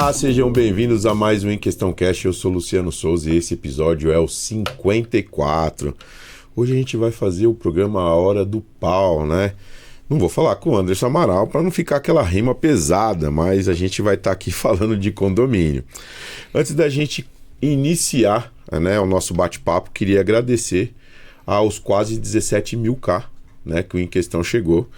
Olá, sejam bem-vindos a mais um Em Questão Cast. Eu sou Luciano Souza e esse episódio é o 54. Hoje a gente vai fazer o programa A Hora do Pau, né? Não vou falar com o Anderson Amaral para não ficar aquela rima pesada, mas a gente vai estar aqui falando de condomínio. Antes da gente iniciar, né, o nosso bate-papo, queria agradecer aos quase 17 mil K, né, que o Em Questão chegou.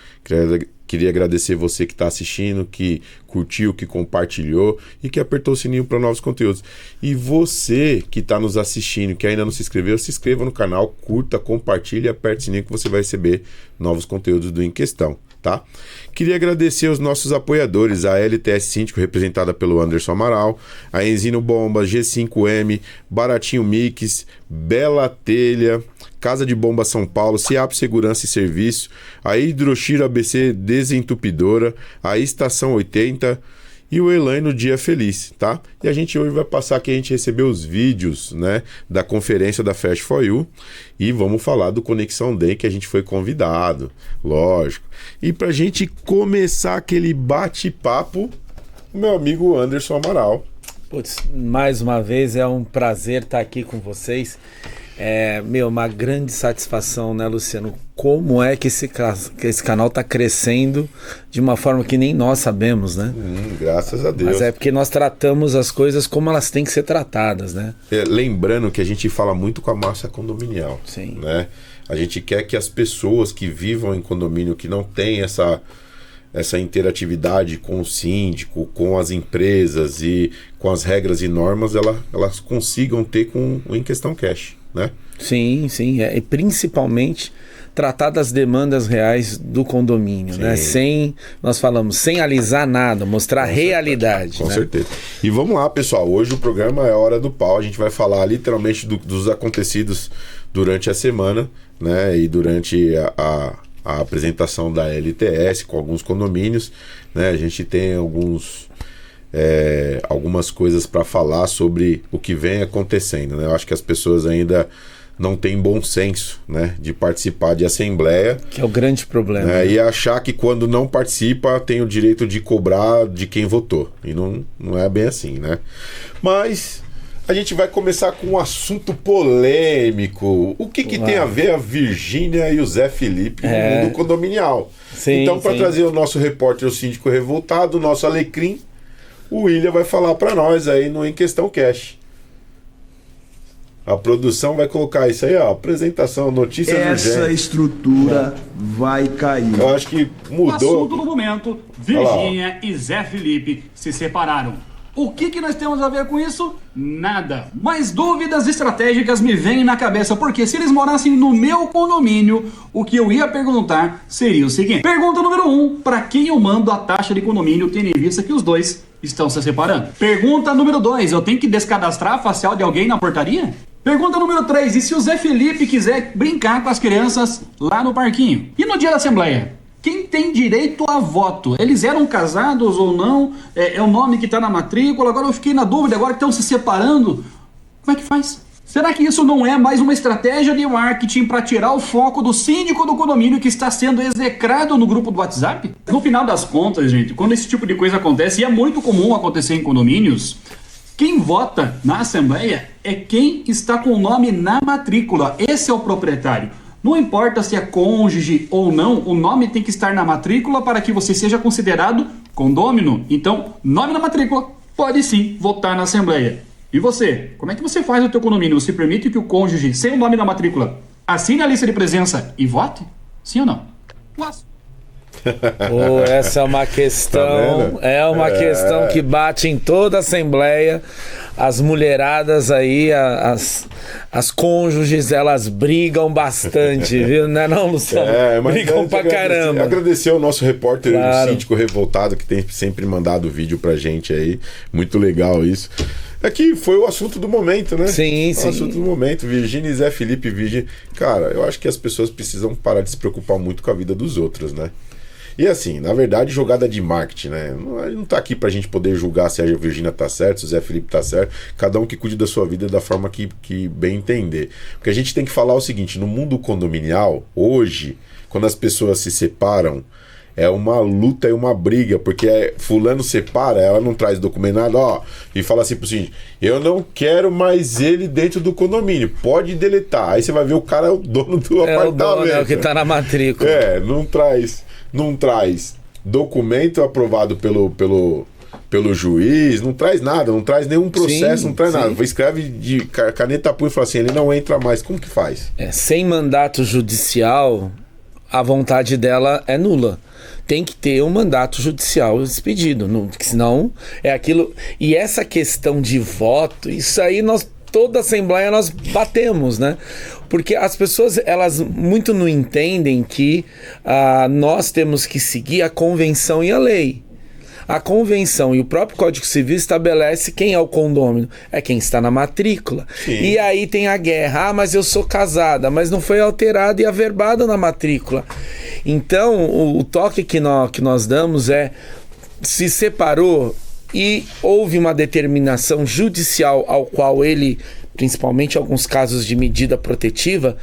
Queria agradecer você que está assistindo, que curtiu, que compartilhou e que apertou o sininho para novos conteúdos. E você que está nos assistindo, que ainda não se inscreveu, se inscreva no canal, curta, compartilhe e aperte o sininho que você vai receber novos conteúdos do Em Questão, tá? Queria agradecer os nossos apoiadores, a LTS Síndico, representada pelo Anderson Amaral, a Enzino Bombas, G5M, Baratinho Mix, Bela Telha, Casa de Bomba São Paulo, CIAP Segurança e Serviço, a Hidroxiro ABC Desentupidora, a Estação 80 e o Elaine Dia Feliz, tá? E a gente hoje vai passar que a gente recebeu os vídeos, né, da conferência da Fast For You e vamos falar do Conexão Day que a gente foi convidado, lógico. E pra gente começar aquele bate-papo, meu amigo Anderson Amaral. Putz, mais uma vez é um prazer estar aqui com vocês. Uma grande satisfação, né, Luciano? Como é que esse canal está crescendo de uma forma que nem nós sabemos, né? Graças a Deus. Mas é porque nós tratamos as coisas como elas têm que ser tratadas, né? Lembrando que a gente fala muito com a massa condominial. Sim. Né? A gente quer que as pessoas que vivam em condomínio, que não têm essa interatividade com o síndico, com as empresas e com as regras e normas, elas consigam ter com o Em Questão Cash, né? Sim. E principalmente tratar das demandas reais do condomínio, né? Sem alisar nada, mostrar a realidade. Com certeza. E vamos lá, pessoal. Hoje o programa é a Hora do Pau. A gente vai falar literalmente dos acontecidos durante a semana, né? E durante a apresentação da LTS com alguns condomínios, né? A gente tem algumas coisas para falar sobre o que vem acontecendo, né? Eu acho que as pessoas ainda não têm bom senso, né, de participar de assembleia. Que é o grande problema. Né? E achar que quando não participa tem o direito de cobrar de quem votou. E não é bem assim, né? Mas a gente vai começar com um assunto polêmico. O que tem a ver a Virgínia e o Zé Felipe no mundo condominial? Então, para trazer o nosso repórter, o síndico revoltado, o nosso alecrim, o William vai falar para nós aí no Em Questão Cash. A produção vai colocar isso aí, ó, apresentação, notícias urgentes. Essa estrutura vai cair. Eu acho que mudou. Assunto do momento, Virgínia e Zé Felipe se separaram. O que nós temos a ver com isso? Nada. Mas dúvidas estratégicas me vêm na cabeça, porque se eles morassem no meu condomínio, o que eu ia perguntar seria o seguinte. Pergunta número 1, para quem eu mando a taxa de condomínio, tendo em vista que os dois estão se separando? Pergunta número 2, eu tenho que descadastrar a facial de alguém na portaria? Pergunta número 3, e se o Zé Felipe quiser brincar com as crianças lá no parquinho? E no dia da assembleia? Quem tem direito a voto? Eles eram casados ou não? É o nome que está na matrícula? Agora eu fiquei na dúvida, agora que estão se separando, como é que faz? Será que isso não é mais uma estratégia de marketing para tirar o foco do síndico do condomínio que está sendo execrado no grupo do WhatsApp? No final das contas, gente, quando esse tipo de coisa acontece, e é muito comum acontecer em condomínios, quem vota na assembleia é quem está com o nome na matrícula. Esse é o proprietário. Não importa se é cônjuge ou não, o nome tem que estar na matrícula para que você seja considerado condômino. Então, nome na matrícula, pode sim votar na assembleia. E você? Como é que você faz o teu condomínio? Você permite que o cônjuge, sem o nome na matrícula, assine a lista de presença e vote? Sim ou não? Essa é uma questão, questão que bate em toda a assembleia. As mulheradas aí, as cônjuges, elas brigam bastante, viu? Não é não, Luciano? Brigam pra caramba. Agradecer ao nosso repórter, o síndico revoltado, que tem sempre mandado vídeo pra gente aí. Muito legal isso. Aqui foi o assunto do momento, né? Sim. O assunto do momento. Virgínia e Zé Felipe, Cara, eu acho que as pessoas precisam parar de se preocupar muito com a vida dos outros, né? E assim, na verdade, jogada de marketing, né? Não tá aqui pra gente poder julgar se a Virgínia tá certo, se o Zé Felipe tá certo. Cada um que cuide da sua vida da forma que bem entender. Porque a gente tem que falar o seguinte, no mundo condominial, hoje, quando as pessoas se separam, é uma luta e uma briga, porque fulano separa, ela não traz documento nada, ó, e fala assim pro síndico, eu não quero mais ele dentro do condomínio, pode deletar. Aí você vai ver o cara é o dono do apartamento. O dono, é o que tá na matrícula. Não traz documento aprovado pelo juiz, não traz nada, não traz nenhum processo, não traz nada. Escreve de caneta punho e fala assim, ele não entra mais. Como que faz? Sem mandato judicial, a vontade dela é nula. Tem que ter um mandato judicial expedido, porque senão é aquilo... E essa questão de voto, isso aí toda Assembleia nós batemos, né? Porque as pessoas, elas muito não entendem que nós temos que seguir a convenção e a lei. A convenção e o próprio Código Civil estabelece quem é o condômino. É quem está na matrícula. Sim. E aí tem a guerra. Mas eu sou casada, mas não foi alterada e averbada na matrícula. Então, o toque que nós damos é, se separou e houve uma determinação judicial ao qual ele, principalmente em alguns casos de medida protetiva,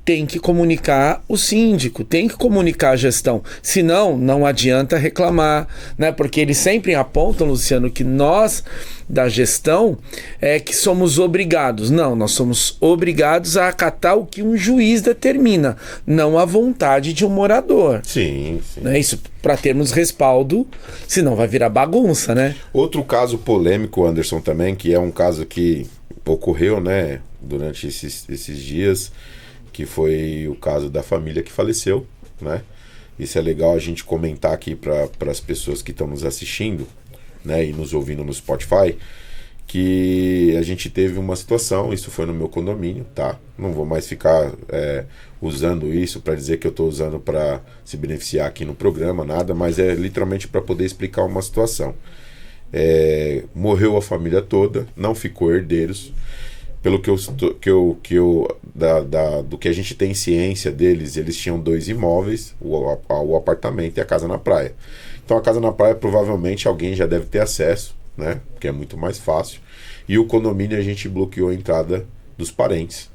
tem que comunicar o síndico, tem que comunicar a gestão. Senão, não adianta reclamar, né? Porque eles sempre apontam, Luciano, que nós, da gestão, que somos obrigados. Não, nós somos obrigados a acatar o que um juiz determina, não a vontade de um morador. Sim. Né? Isso para termos respaldo, senão vai virar bagunça, né? Outro caso polêmico, Anderson, também, que é um caso que ocorreu, né, durante esses dias, que foi o caso da família que faleceu, né? Isso é legal a gente comentar aqui para as pessoas que estão nos assistindo, né, e nos ouvindo no Spotify, que a gente teve uma situação, isso foi no meu condomínio, tá? Não vou mais ficar usando isso para dizer que eu estou usando para se beneficiar aqui no programa, nada, mas é literalmente para poder explicar uma situação. Morreu a família toda, não ficou herdeiros. Pelo do que a gente tem ciência deles, eles tinham 2 imóveis, o apartamento e a casa na praia. Então a casa na praia provavelmente alguém já deve ter acesso, né? Porque é muito mais fácil. E o condomínio a gente bloqueou a entrada dos parentes,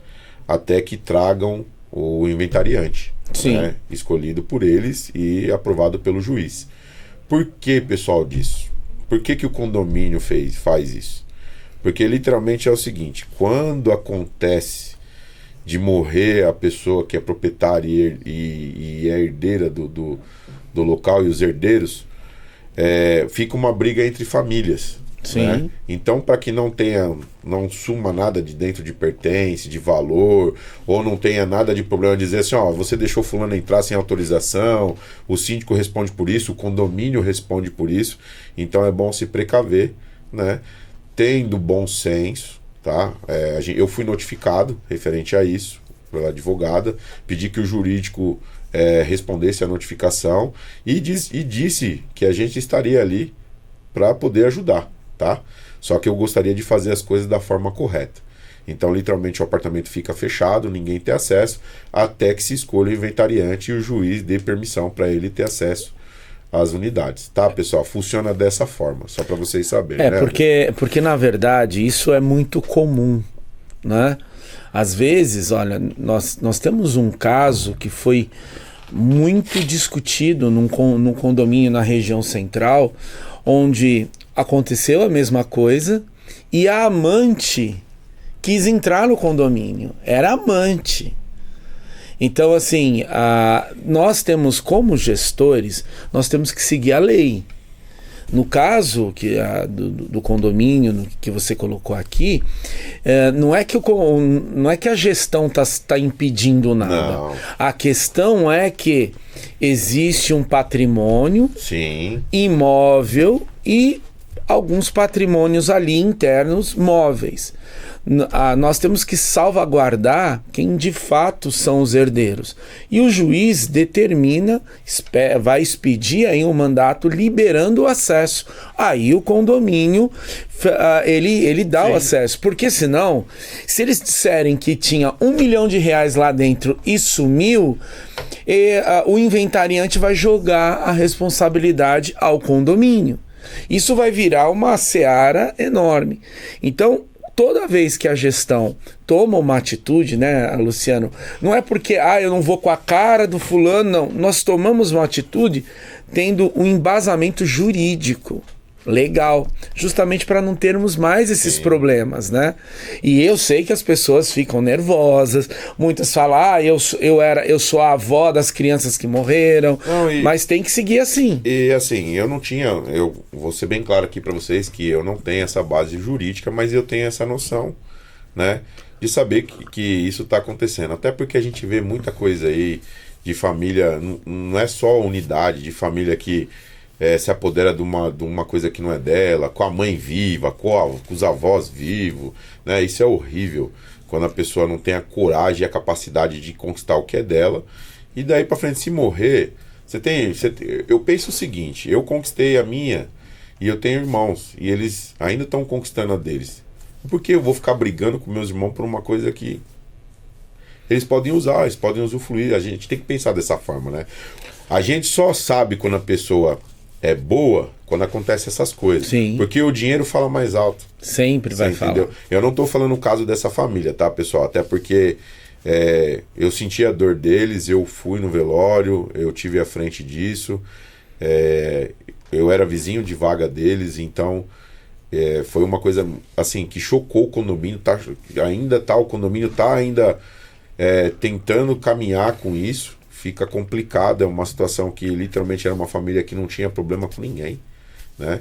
até que tragam o inventariante, né? Escolhido por eles e aprovado pelo juiz. Por que, pessoal, disso? Por que o condomínio faz isso? Porque literalmente é o seguinte, quando acontece de morrer a pessoa que é proprietária e é herdeira do local e os herdeiros, fica uma briga entre famílias. Sim. Né? Então, para que não suma nada de dentro de pertence, de valor, ou não tenha nada de problema de dizer assim, você deixou fulano entrar sem autorização, o síndico responde por isso, o condomínio responde por isso, então é bom se precaver, né? Tendo bom senso, tá? Eu fui notificado referente a isso pela advogada, pedi que o jurídico respondesse a notificação e disse que a gente estaria ali para poder ajudar, tá? Só que eu gostaria de fazer as coisas da forma correta. Então, literalmente, o apartamento fica fechado, ninguém tem acesso, até que se escolha o inventariante e o juiz dê permissão para ele ter acesso às unidades, tá, pessoal? Funciona dessa forma, só para vocês saberem. Né? Porque na verdade isso é muito comum, né? Às vezes, olha, nós temos um caso que foi muito discutido num condomínio na região central, onde aconteceu a mesma coisa e a amante quis entrar no condomínio, era amante. Então, assim, nós temos, como gestores, nós temos que seguir a lei. No caso do condomínio que você colocou aqui, não é que a gestão está impedindo nada. Não. A questão é que existe um patrimônio imóvel e alguns patrimônios ali internos móveis. Nós temos que salvaguardar quem de fato são os herdeiros. E o juiz determina, vai expedir aí um mandato liberando o acesso. Aí o condomínio, ele dá o acesso. Porque senão, se eles disserem que tinha R$1 milhão lá dentro e sumiu, o inventariante vai jogar a responsabilidade ao condomínio. Isso vai virar uma seara enorme. Então, toda vez que a gestão toma uma atitude, né, Luciano, não é porque, eu não vou com a cara do fulano, não. Nós tomamos uma atitude tendo um embasamento jurídico legal, justamente para não termos mais esses problemas, né? E eu sei que as pessoas ficam nervosas, muitas falam, eu sou a avó das crianças que morreram, mas tem que seguir assim. E assim, eu vou ser bem claro aqui para vocês que eu não tenho essa base jurídica, mas eu tenho essa noção, né, de saber que isso está acontecendo, até porque a gente vê muita coisa aí de família, não é só unidade, de família que se apodera de uma coisa que não é dela, com a mãe viva, com os avós vivos, né? Isso é horrível, quando a pessoa não tem a coragem e a capacidade de conquistar o que é dela, e daí pra frente, se morrer, eu penso o seguinte, eu conquistei a minha, e eu tenho irmãos, e eles ainda estão conquistando a deles. Por que eu vou ficar brigando com meus irmãos por uma coisa que eles podem usar, eles podem usufruir? A gente tem que pensar dessa forma, né? A gente só sabe quando a pessoa é boa quando acontece essas coisas. Sim. Porque o dinheiro fala mais alto. Sempre vai falar. Eu não estou falando o caso dessa família, tá, pessoal? Até porque eu senti a dor deles, eu fui no velório, eu tive à frente disso, eu era vizinho de vaga deles, então foi uma coisa assim que chocou o condomínio. O condomínio está ainda tentando caminhar com isso. Fica complicado, é uma situação que literalmente era uma família que não tinha problema com ninguém, né?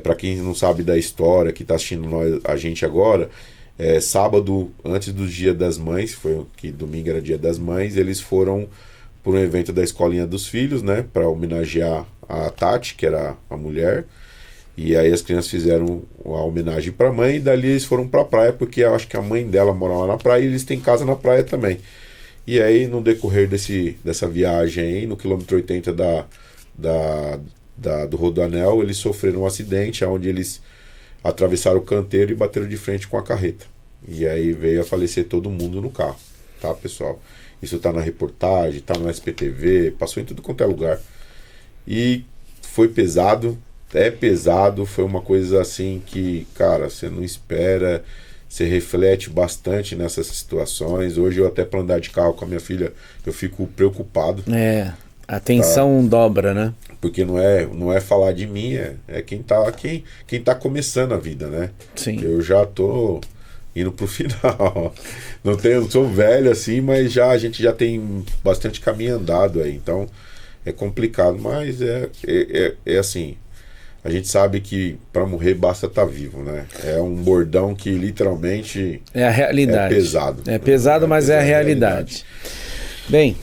Para quem não sabe da história, que está assistindo a gente agora, sábado, antes do Dia das Mães, que domingo era Dia das Mães, eles foram por um evento da Escolinha dos Filhos, né, para homenagear a Tati, que era a mulher, e aí as crianças fizeram a homenagem para a mãe, e dali eles foram para a praia, porque eu acho que a mãe dela mora lá na praia, e eles têm casa na praia também. E aí, no decorrer dessa viagem aí, no quilômetro 80 do Rodoanel, eles sofreram um acidente onde eles atravessaram o canteiro e bateram de frente com a carreta. E aí veio a falecer todo mundo no carro, tá, pessoal? Isso tá na reportagem, tá no SPTV, passou em tudo quanto é lugar. E foi pesado, foi uma coisa assim que, cara, você não espera. Você reflete bastante nessas situações. Hoje eu até para andar de carro com a minha filha, eu fico preocupado. A tensão dobra, né? Porque não é falar de mim, é quem tá começando a vida, né? Sim. Eu já tô indo pro final. Não sou velho assim, mas a gente já tem bastante caminho andado aí. Então é complicado, mas é assim. A gente sabe que para morrer basta estar vivo, né? É um bordão que literalmente é a realidade. É pesado. É pesado, mas é a realidade. Bem,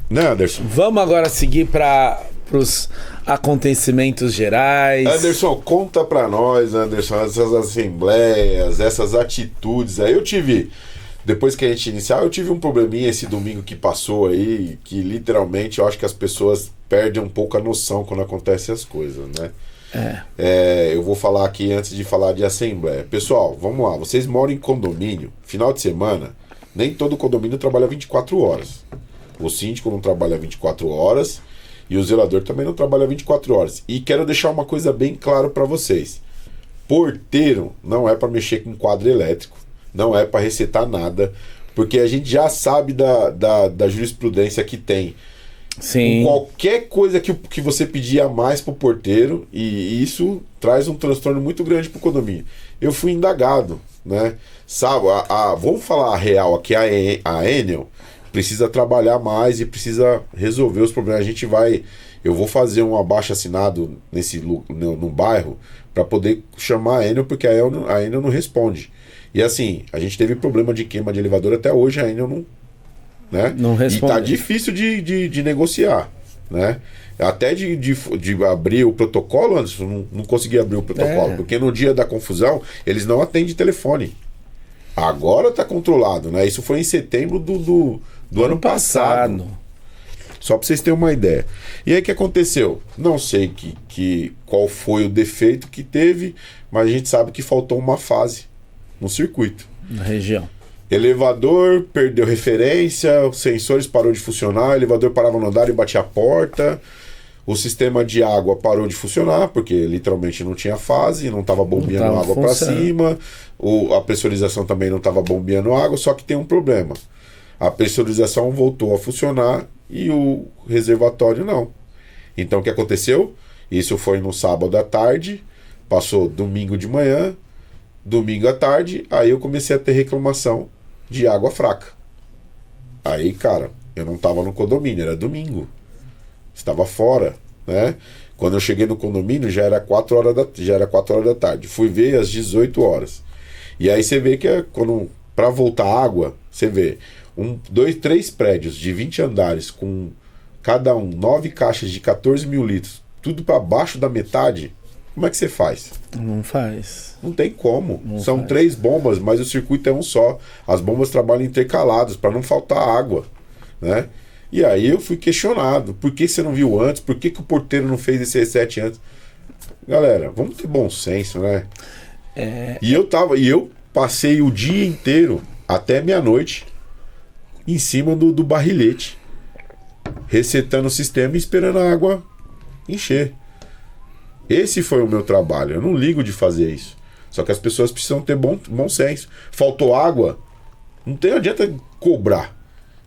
né, Anderson? Vamos agora seguir para os acontecimentos gerais. Anderson, conta para nós, Anderson, essas assembleias, essas atitudes. Aí depois que a gente iniciar, eu tive um probleminha esse domingo que passou aí, que literalmente eu acho que as pessoas perdem um pouco a noção quando acontecem as coisas, né? Eu vou falar aqui antes de falar de assembleia. Pessoal, vamos lá. Vocês moram em condomínio, final de semana, nem todo condomínio trabalha 24 horas. O síndico não trabalha 24 horas e o zelador também não trabalha 24 horas. E quero deixar uma coisa bem clara para vocês. Porteiro não é para mexer com quadro elétrico, não é para recetar nada, porque a gente já sabe da jurisprudência que tem. Sim. Qualquer coisa que você pedir a mais pro porteiro, e isso traz um transtorno muito grande pro condomínio. Eu fui indagado, né? Sabe, vamos falar a real aqui, a Enel precisa trabalhar mais e precisa resolver os problemas. Eu vou fazer um abaixo-assinado no bairro para poder chamar a Enel, porque a Enel não responde. E assim, a gente teve problema de queima de elevador até hoje, a Enel não, né? Não responde. E tá difícil de negociar, né? Até de abrir o protocolo, Anderson, não consegui abrir o protocolo, porque no dia da confusão eles não atendem telefone. Agora tá controlado, né? Isso foi em setembro do ano passado. Só para vocês terem uma ideia. E aí o que aconteceu? Não sei qual foi o defeito que teve, mas a gente sabe que faltou uma fase no circuito. Na região. Elevador perdeu referência, os sensores parou de funcionar, o elevador parava no andar e batia a porta. O sistema de água parou de funcionar, porque literalmente não tinha fase, não estava bombeando água para cima, a pressurização também não estava bombeando água, só que tem um problema. A pressurização voltou a funcionar e o reservatório não. Então o que aconteceu? Isso foi no sábado à tarde, passou domingo de manhã, domingo à tarde, aí eu comecei a ter reclamação de água fraca. Aí, cara, eu não estava no condomínio, era domingo. Estava fora, né? Quando eu cheguei no condomínio já era 4 horas da tarde. Fui ver às 18 horas. E aí você vê que para voltar água, você vê 3 prédios de 20 andares com cada 9 caixas de 14 mil litros, tudo para baixo da metade. Como é que você faz? Não faz. Não tem como. São faz. 3 bombas, mas o circuito é um só. As bombas trabalham intercaladas para não faltar água, né? E aí eu fui questionado. Por que você não viu antes? Por que o porteiro não fez esse reset antes? Galera, vamos ter bom senso, né? E eu passei o dia inteiro, até meia-noite, em cima do barrilete, resetando o sistema e esperando a água encher. Esse foi o meu trabalho. Eu não ligo de fazer isso. Só que as pessoas precisam ter bom senso. Faltou água? Não adianta cobrar.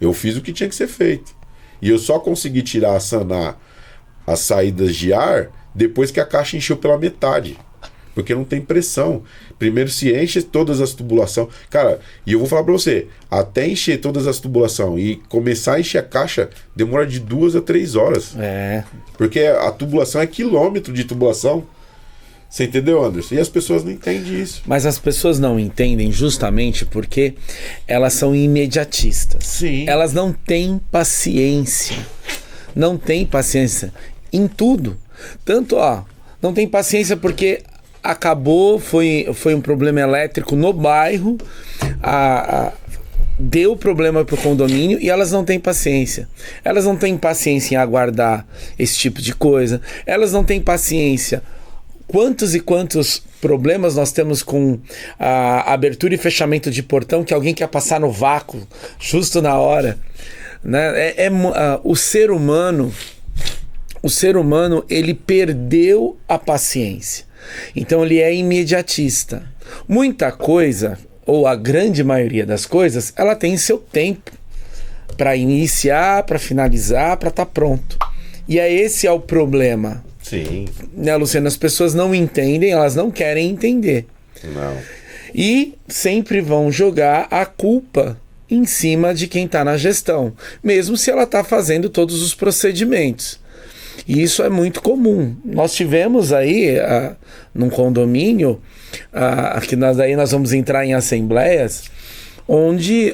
Eu fiz o que tinha que ser feito. E eu só consegui sanar as saídas de ar depois que a caixa encheu pela metade. Porque não tem pressão. Primeiro se enche todas as tubulações. Cara, e eu vou falar pra você, até encher todas as tubulações e começar a encher a caixa, demora de 2 a 3 horas. Porque a tubulação é quilômetro de tubulação. Você entendeu, Anderson? E as pessoas não entendem isso. Mas as pessoas não entendem justamente porque elas são imediatistas. Sim. Elas não têm paciência. Não têm paciência em tudo. Tanto, não tem paciência porque acabou, foi um problema elétrico no bairro, deu problema pro condomínio e elas não têm paciência. Elas não têm paciência em aguardar esse tipo de coisa. Elas não têm paciência. Quantos e quantos problemas nós temos com a abertura e fechamento de portão que alguém quer passar no vácuo justo na hora, né? O ser humano, ele perdeu a paciência. Então ele é imediatista. Muita coisa, ou a grande maioria das coisas, ela tem seu tempo para iniciar, para finalizar, para estar pronto. E esse é o problema. Sim. Né, Luciano? As pessoas não entendem, elas não querem entender. Não. E sempre vão jogar a culpa em cima de quem está na gestão, mesmo se ela está fazendo todos os procedimentos. E isso é muito comum. Nós tivemos aí, num condomínio, que nós vamos entrar em assembleias, onde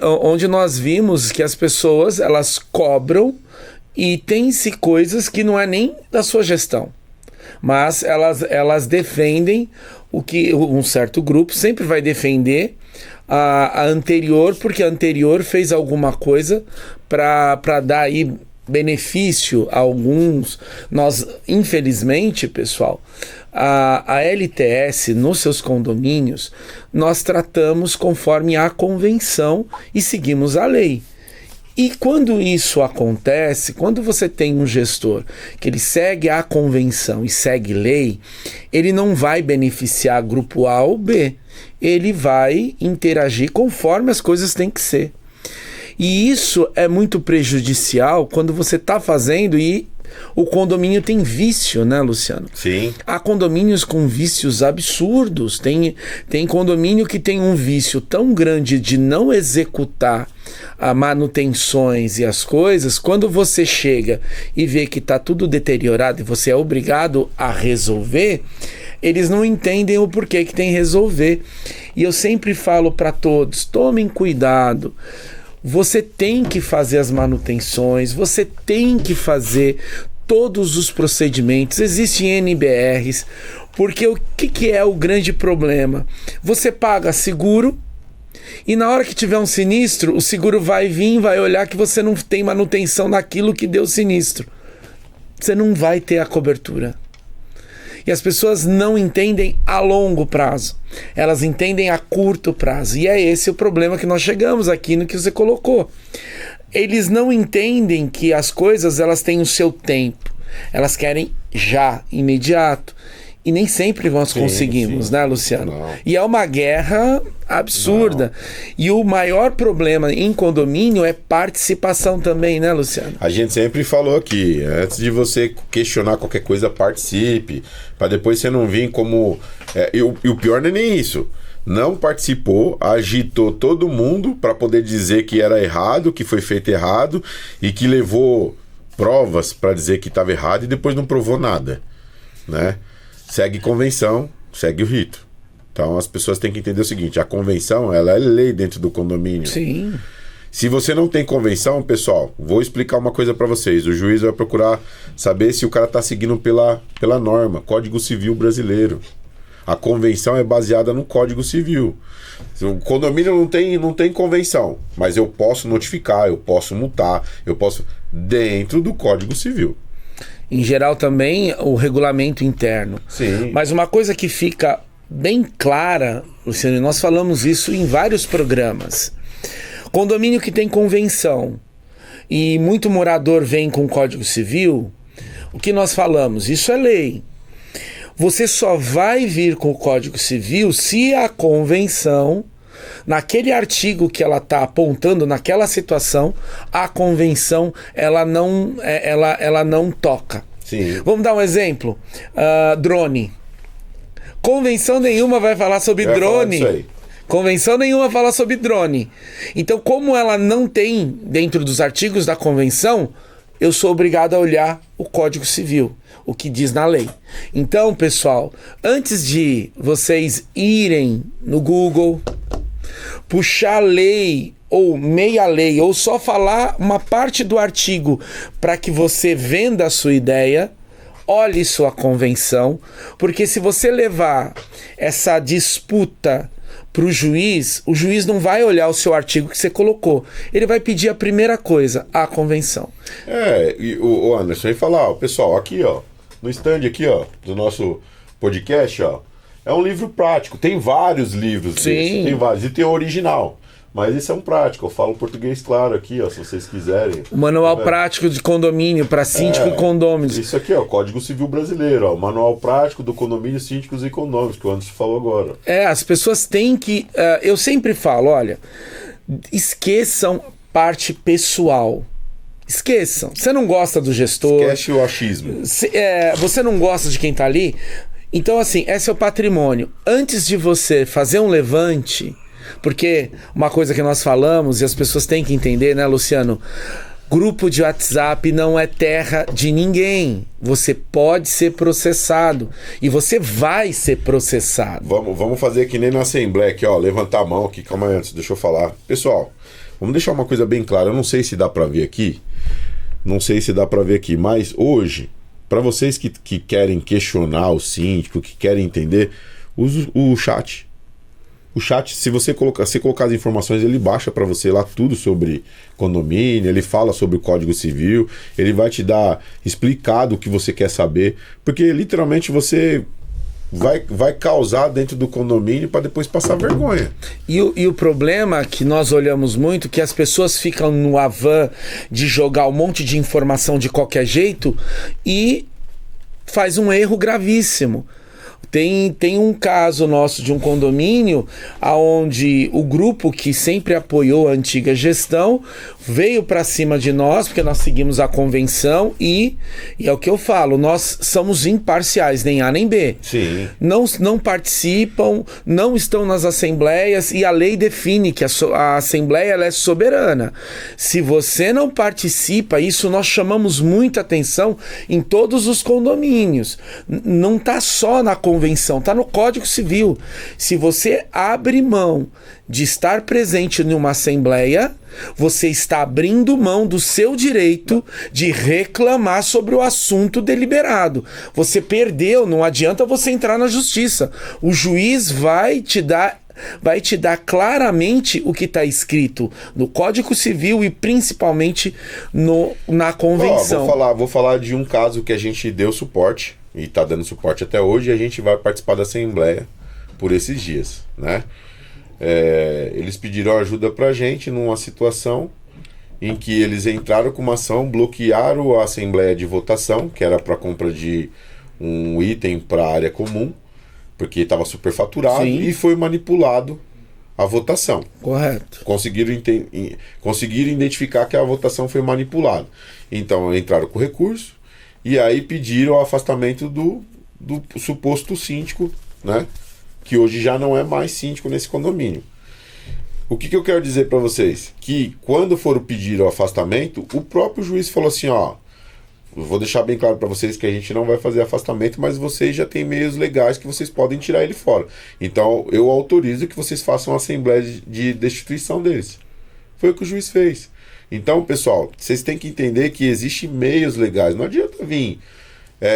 nós vimos que as pessoas, elas cobram itens e coisas que não é nem da sua gestão. Mas elas defendem o que um certo grupo sempre vai defender a anterior, porque a anterior fez alguma coisa para dar aí benefício a alguns. Nós, infelizmente, pessoal, a LTS nos seus condomínios, nós tratamos conforme a convenção e seguimos a lei. E quando isso acontece, quando você tem um gestor que ele segue a convenção e segue lei, ele não vai beneficiar grupo A ou B, ele vai interagir conforme as coisas têm que ser. E isso é muito prejudicial quando você está fazendo e o condomínio tem vício, né, Luciano? Sim. Há condomínios com vícios absurdos. Tem condomínio que tem um vício tão grande de não executar manutenções e as coisas. Quando você chega e vê que está tudo deteriorado e você é obrigado a resolver, eles não entendem o porquê que tem que resolver. E eu sempre falo para todos, tomem cuidado. Você tem que fazer as manutenções, você tem que fazer todos os procedimentos, existem NBRs, porque o que é o grande problema? Você paga seguro e na hora que tiver um sinistro, o seguro vai vir, vai olhar que você não tem manutenção naquilo que deu sinistro. Você não vai ter a cobertura. E as pessoas não entendem a longo prazo. Elas entendem a curto prazo. E é esse o problema que nós chegamos aqui no que você colocou. Eles não entendem que as coisas elas têm o seu tempo. Elas querem já, imediato. E nem sempre nós conseguimos, né, Luciano? Não. E é uma guerra absurda. Não. E o maior problema em condomínio é participação também, né, Luciano? A gente sempre falou aqui, antes de você questionar qualquer coisa, participe, para depois você não vir como... E o pior não é nem isso. Não participou, agitou todo mundo para poder dizer que era errado, que foi feito errado, e que levou provas para dizer que estava errado e depois não provou nada, né? Segue convenção, segue o rito. Então as pessoas têm que entender o seguinte: a convenção, ela é lei dentro do condomínio. Sim. Se você não tem convenção, pessoal, vou explicar uma coisa para vocês. O juiz vai procurar saber se o cara está seguindo pela norma, Código Civil brasileiro. A convenção é baseada no Código Civil. O condomínio não tem convenção, mas eu posso notificar, eu posso multar, eu posso... dentro do Código Civil. Em geral também o regulamento interno. Sim. Mas uma coisa que fica bem clara, Luciano, e nós falamos isso em vários programas. Condomínio que tem convenção e muito morador vem com o Código Civil, o que nós falamos? Isso é lei. Você só vai vir com o Código Civil se a convenção, naquele artigo que ela está apontando, naquela situação, a convenção ela não toca. Sim. Vamos dar um exemplo. Drone. Convenção nenhuma vai falar sobre drone. Convenção nenhuma fala sobre drone. Então, como ela não tem dentro dos artigos da convenção, eu sou obrigado a olhar o Código Civil, o que diz na lei. Então, pessoal, antes de vocês irem no Google, puxar lei ou meia lei, ou só falar uma parte do artigo para que você venda a sua ideia, olhe sua convenção, porque se você levar essa disputa para o juiz não vai olhar o seu artigo que você colocou. Ele vai pedir a primeira coisa, a convenção. E o Anderson, aí falar, ó, pessoal, aqui, ó, no stand aqui, ó, do nosso podcast, ó, é um livro prático. Tem vários livros desses, tem vários, e tem o original. Mas esse é um prático, eu falo português claro aqui, ó, se vocês quiserem. O manual prático de condomínio para síndico e condôminos. Isso aqui, ó, Código Civil Brasileiro, ó, manual prático do condomínio, síndicos e condôminos, que o Anderson falou agora. As pessoas têm que... eu sempre falo, olha, esqueçam parte pessoal. Esqueçam. Você não gosta do gestor. Esquece o achismo. Você não gosta de quem tá ali. Então, assim, esse é o patrimônio. Antes de você fazer um levante... Porque uma coisa que nós falamos e as pessoas têm que entender, né, Luciano? Grupo de WhatsApp não é terra de ninguém. Você pode ser processado. E você vai ser processado. Vamos fazer que nem na Assembleia aqui, ó. Levantar a mão aqui, calma aí, antes, deixa eu falar. Pessoal, vamos deixar uma coisa bem clara. Eu não sei se dá pra ver aqui. Mas hoje, para vocês que querem questionar o síndico, que querem entender, use o chat. O chat, se você colocar as informações, ele baixa para você lá tudo sobre condomínio, ele fala sobre o Código Civil, ele vai te dar explicado o que você quer saber, porque literalmente você vai causar dentro do condomínio para depois passar vergonha. E o problema que nós olhamos muito, que as pessoas ficam no avã de jogar um monte de informação de qualquer jeito e faz um erro gravíssimo. Tem um caso nosso de um condomínio onde o grupo que sempre apoiou a antiga gestão veio para cima de nós, porque nós seguimos a convenção e é o que eu falo, nós somos imparciais, nem A nem B. Sim. Não participam, não estão nas assembleias e a lei define que a assembleia ela é soberana. Se você não participa, isso nós chamamos muita atenção em todos os condomínios. Não está só na convenção, está no Código Civil. Se você abre mão de estar presente numa assembleia, você está abrindo mão do seu direito de reclamar sobre o assunto deliberado. Você perdeu, não adianta você entrar na justiça. O juiz vai te dar claramente o que está escrito no Código Civil e principalmente na convenção. Vou falar de um caso que a gente deu suporte e está dando suporte até hoje, e a gente vai participar da assembleia por esses dias, né? Eles pediram ajuda pra gente numa situação em que eles entraram com uma ação, bloquearam a assembleia de votação, que era para compra de um item para a área comum, porque estava superfaturado, Sim. e foi manipulado a votação. Correto. Conseguiram identificar que a votação foi manipulada. Então entraram com recurso e aí pediram o afastamento do suposto síndico, né? Que hoje já não é mais síndico nesse condomínio. O que eu quero dizer para vocês? Que quando foram pedir o afastamento, o próprio juiz falou assim, ó, eu vou deixar bem claro para vocês que a gente não vai fazer afastamento, mas vocês já têm meios legais que vocês podem tirar ele fora. Então eu autorizo que vocês façam uma assembleia de destituição deles. Foi o que o juiz fez. Então, pessoal, vocês têm que entender que existem meios legais. Não adianta vir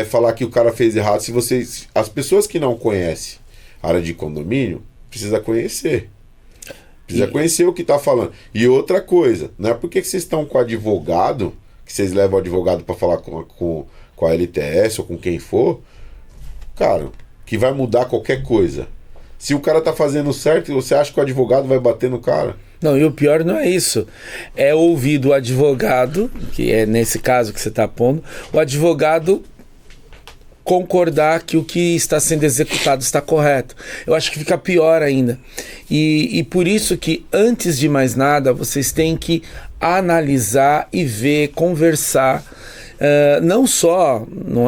falar que o cara fez errado. Se vocês, as pessoas que não conhecem a área de condomínio, precisa conhecer. Precisa conhecer o que está falando. E outra coisa, não é porque vocês estão com advogado, que vocês levam o advogado para falar com a LTS ou com quem for, cara, que vai mudar qualquer coisa. Se o cara tá fazendo certo, você acha que o advogado vai bater no cara? Não, e o pior não é isso. É ouvir do advogado, que é nesse caso que você está pondo, o advogado concordar que o que está sendo executado está correto. Eu acho que fica pior ainda. E por isso que, antes de mais nada, vocês têm que analisar e ver, conversar. Não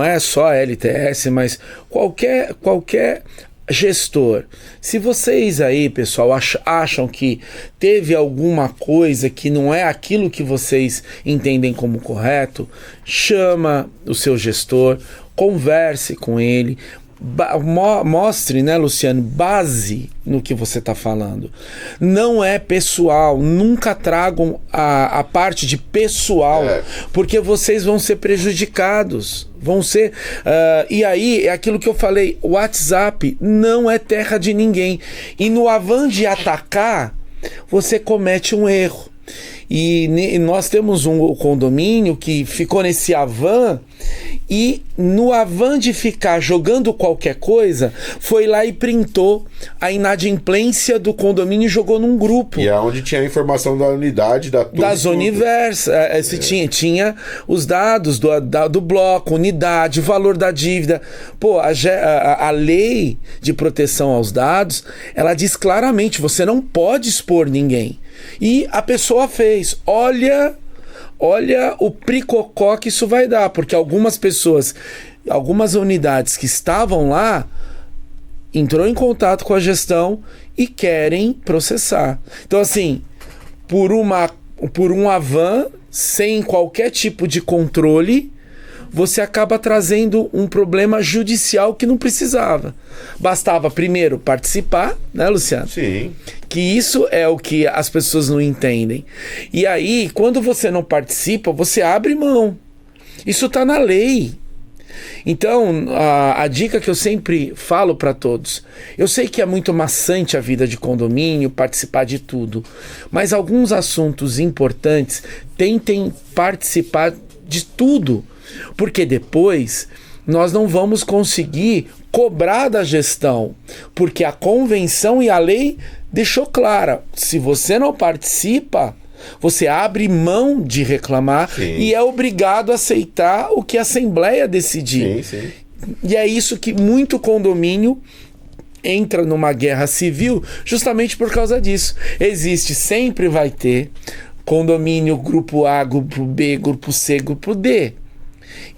é só a LTS, mas qualquer gestor. Se vocês aí, pessoal, acham que teve alguma coisa que não é aquilo que vocês entendem como correto, chama o seu gestor, converse com ele, mostre, né, Luciano, base no que você está falando. Não é pessoal, nunca tragam a parte de pessoal, porque vocês vão ser prejudicados. Vão ser. E aí, é aquilo que eu falei: o WhatsApp não é terra de ninguém. E no avã de atacar, você comete um erro. E nós temos um condomínio que ficou nesse avã, e no avã de ficar jogando qualquer coisa, foi lá e printou a inadimplência do condomínio e jogou num grupo. E é onde tinha a informação da unidade, da Zona Inversa. Tinha os dados do bloco, unidade, valor da dívida. Pô, a lei de proteção aos dados, ela diz claramente, você não pode expor ninguém. E a pessoa fez. Olha o pricocó que isso vai dar, porque algumas pessoas, algumas unidades que estavam lá, entrou em contato com a gestão e querem processar. Então, assim, por um avan, sem qualquer tipo de controle, você acaba trazendo um problema judicial que não precisava. Bastava primeiro participar, né, Luciano? Sim. Que isso é o que as pessoas não entendem. E aí, quando você não participa, você abre mão. Isso está na lei. Então, a dica que eu sempre falo para todos: eu sei que é muito maçante a vida de condomínio, participar de tudo, mas alguns assuntos importantes, tentem participar de tudo, porque depois nós não vamos conseguir cobrar da gestão, porque a convenção e a lei deixou clara: se você não participa, você abre mão de reclamar. Sim. E é obrigado a aceitar o que a Assembleia decidir. Sim. E é isso que muito condomínio entra numa guerra civil justamente por causa disso. Sempre vai ter condomínio grupo A, grupo B, grupo C, grupo D.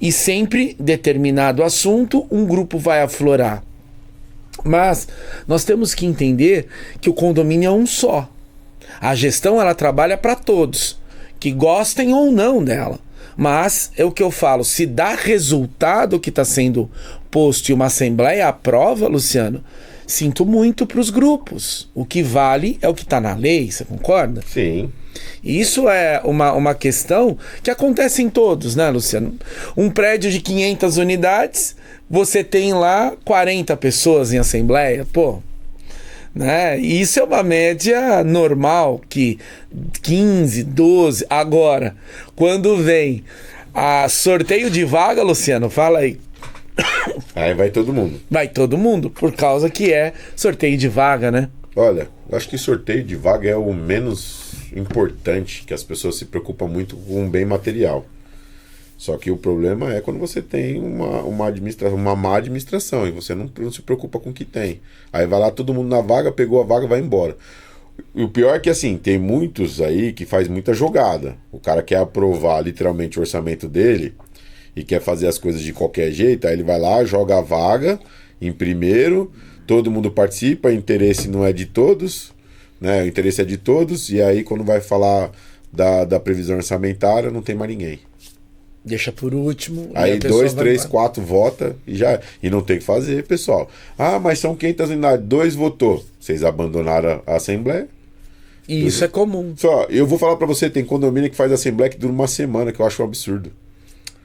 E sempre, determinado assunto, um grupo vai aflorar. Mas nós temos que entender que o condomínio é um só. A gestão, ela trabalha para todos, que gostem ou não dela. Mas é o que eu falo: se dá resultado o que está sendo posto e uma assembleia aprova, Luciano, sinto muito para os grupos. O que vale é o que está na lei, você concorda? Sim. Isso é uma questão que acontece em todos, né, Luciano? Um prédio de 500 unidades, você tem lá 40 pessoas em assembleia, pô, né? E isso é uma média normal, que 15, 12. Agora, quando vem a sorteio de vaga, Luciano, fala aí. Aí vai todo mundo. Vai todo mundo, por causa que é sorteio de vaga, né? Olha, acho que sorteio de vaga é o menos importante que as pessoas se preocupam muito com o bem material. Só que o problema é quando você tem uma má administração e você não se preocupa com o que tem. Aí vai lá todo mundo na vaga, pegou a vaga, vai embora. E o pior é que assim, tem muitos aí que faz muita jogada. O cara quer aprovar literalmente o orçamento dele e quer fazer as coisas de qualquer jeito, aí ele vai lá, joga a vaga em primeiro, todo mundo participa, o interesse não é de todos, né? O interesse é de todos, e aí quando vai falar da previsão orçamentária, não tem mais ninguém. Deixa por último. Aí 2, 3, 4 vota e não tem o que fazer, pessoal. Ah, mas são 500 unidades, 2 votou. Vocês abandonaram a assembleia? E isso é comum. Só, eu vou falar pra você, tem condomínio que faz assembleia que dura uma semana, que eu acho um absurdo.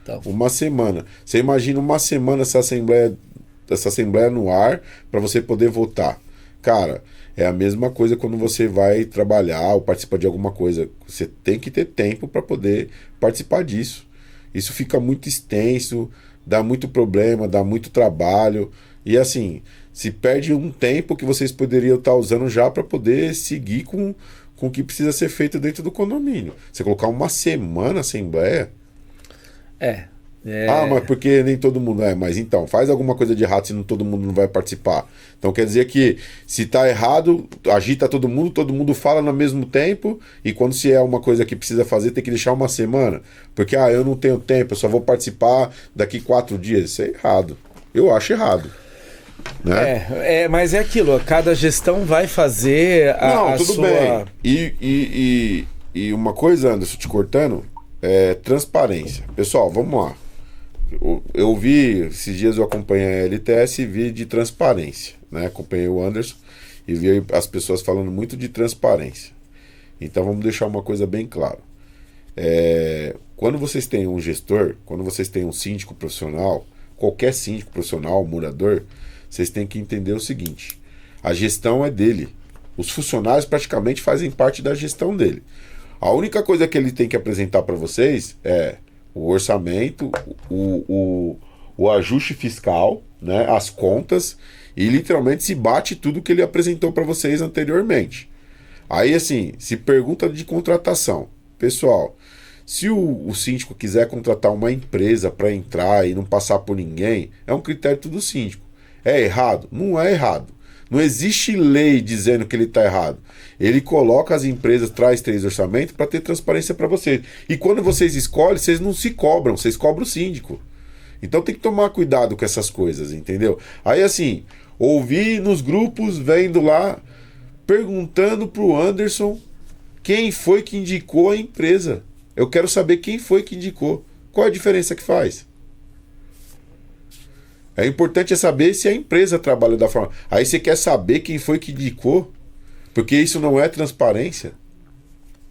Então. Uma semana. Você imagina uma semana essa assembleia no ar pra você poder votar. Cara, é a mesma coisa quando você vai trabalhar ou participar de alguma coisa. Você tem que ter tempo pra poder participar disso. Isso fica muito extenso, dá muito problema, dá muito trabalho. E assim, se perde um tempo que vocês poderiam estar usando já para poder seguir com o que precisa ser feito dentro do condomínio. Você colocar uma semana na assembleia... Ah, mas porque nem todo mundo é. Mas então, faz alguma coisa de errado se não todo mundo não vai participar. Então quer dizer que se tá errado, agita todo mundo fala no mesmo tempo, e quando se é uma coisa que precisa fazer, tem que deixar uma semana. Porque, eu não tenho tempo, eu só vou participar daqui 4 dias. Isso é errado. Eu acho errado. Né? Mas é aquilo, cada gestão vai fazer a tudo sua... bem. E uma coisa, Anderson, te cortando, é transparência. Pessoal, vamos lá. Eu vi, esses dias eu acompanhei a LTS e vi de transparência, né? Acompanhei o Anderson e vi as pessoas falando muito de transparência. Então vamos deixar uma coisa bem clara. Quando vocês têm um gestor, quando vocês têm um síndico profissional, qualquer síndico profissional, morador, vocês têm que entender o seguinte: a gestão é dele. Os funcionários praticamente fazem parte da gestão dele. A única coisa que ele tem que apresentar para vocês é o orçamento, o ajuste fiscal, né, as contas, e literalmente se bate tudo que ele apresentou para vocês anteriormente. Aí assim, se pergunta de contratação. Pessoal, se o síndico quiser contratar uma empresa para entrar e não passar por ninguém, é um critério do síndico. É errado? Não é errado. Não existe lei dizendo que ele está errado. Ele coloca as empresas, traz 3 orçamentos para ter transparência para vocês. E quando vocês escolhem, vocês não se cobram, vocês cobram o síndico. Então tem que tomar cuidado com essas coisas, entendeu? Aí assim, ouvi nos grupos, vendo lá, perguntando pro Anderson quem foi que indicou a empresa. Eu quero saber quem foi que indicou. Qual a diferença que faz? É importante saber se a empresa trabalha da forma... Aí você quer saber quem foi que indicou, porque isso não é transparência.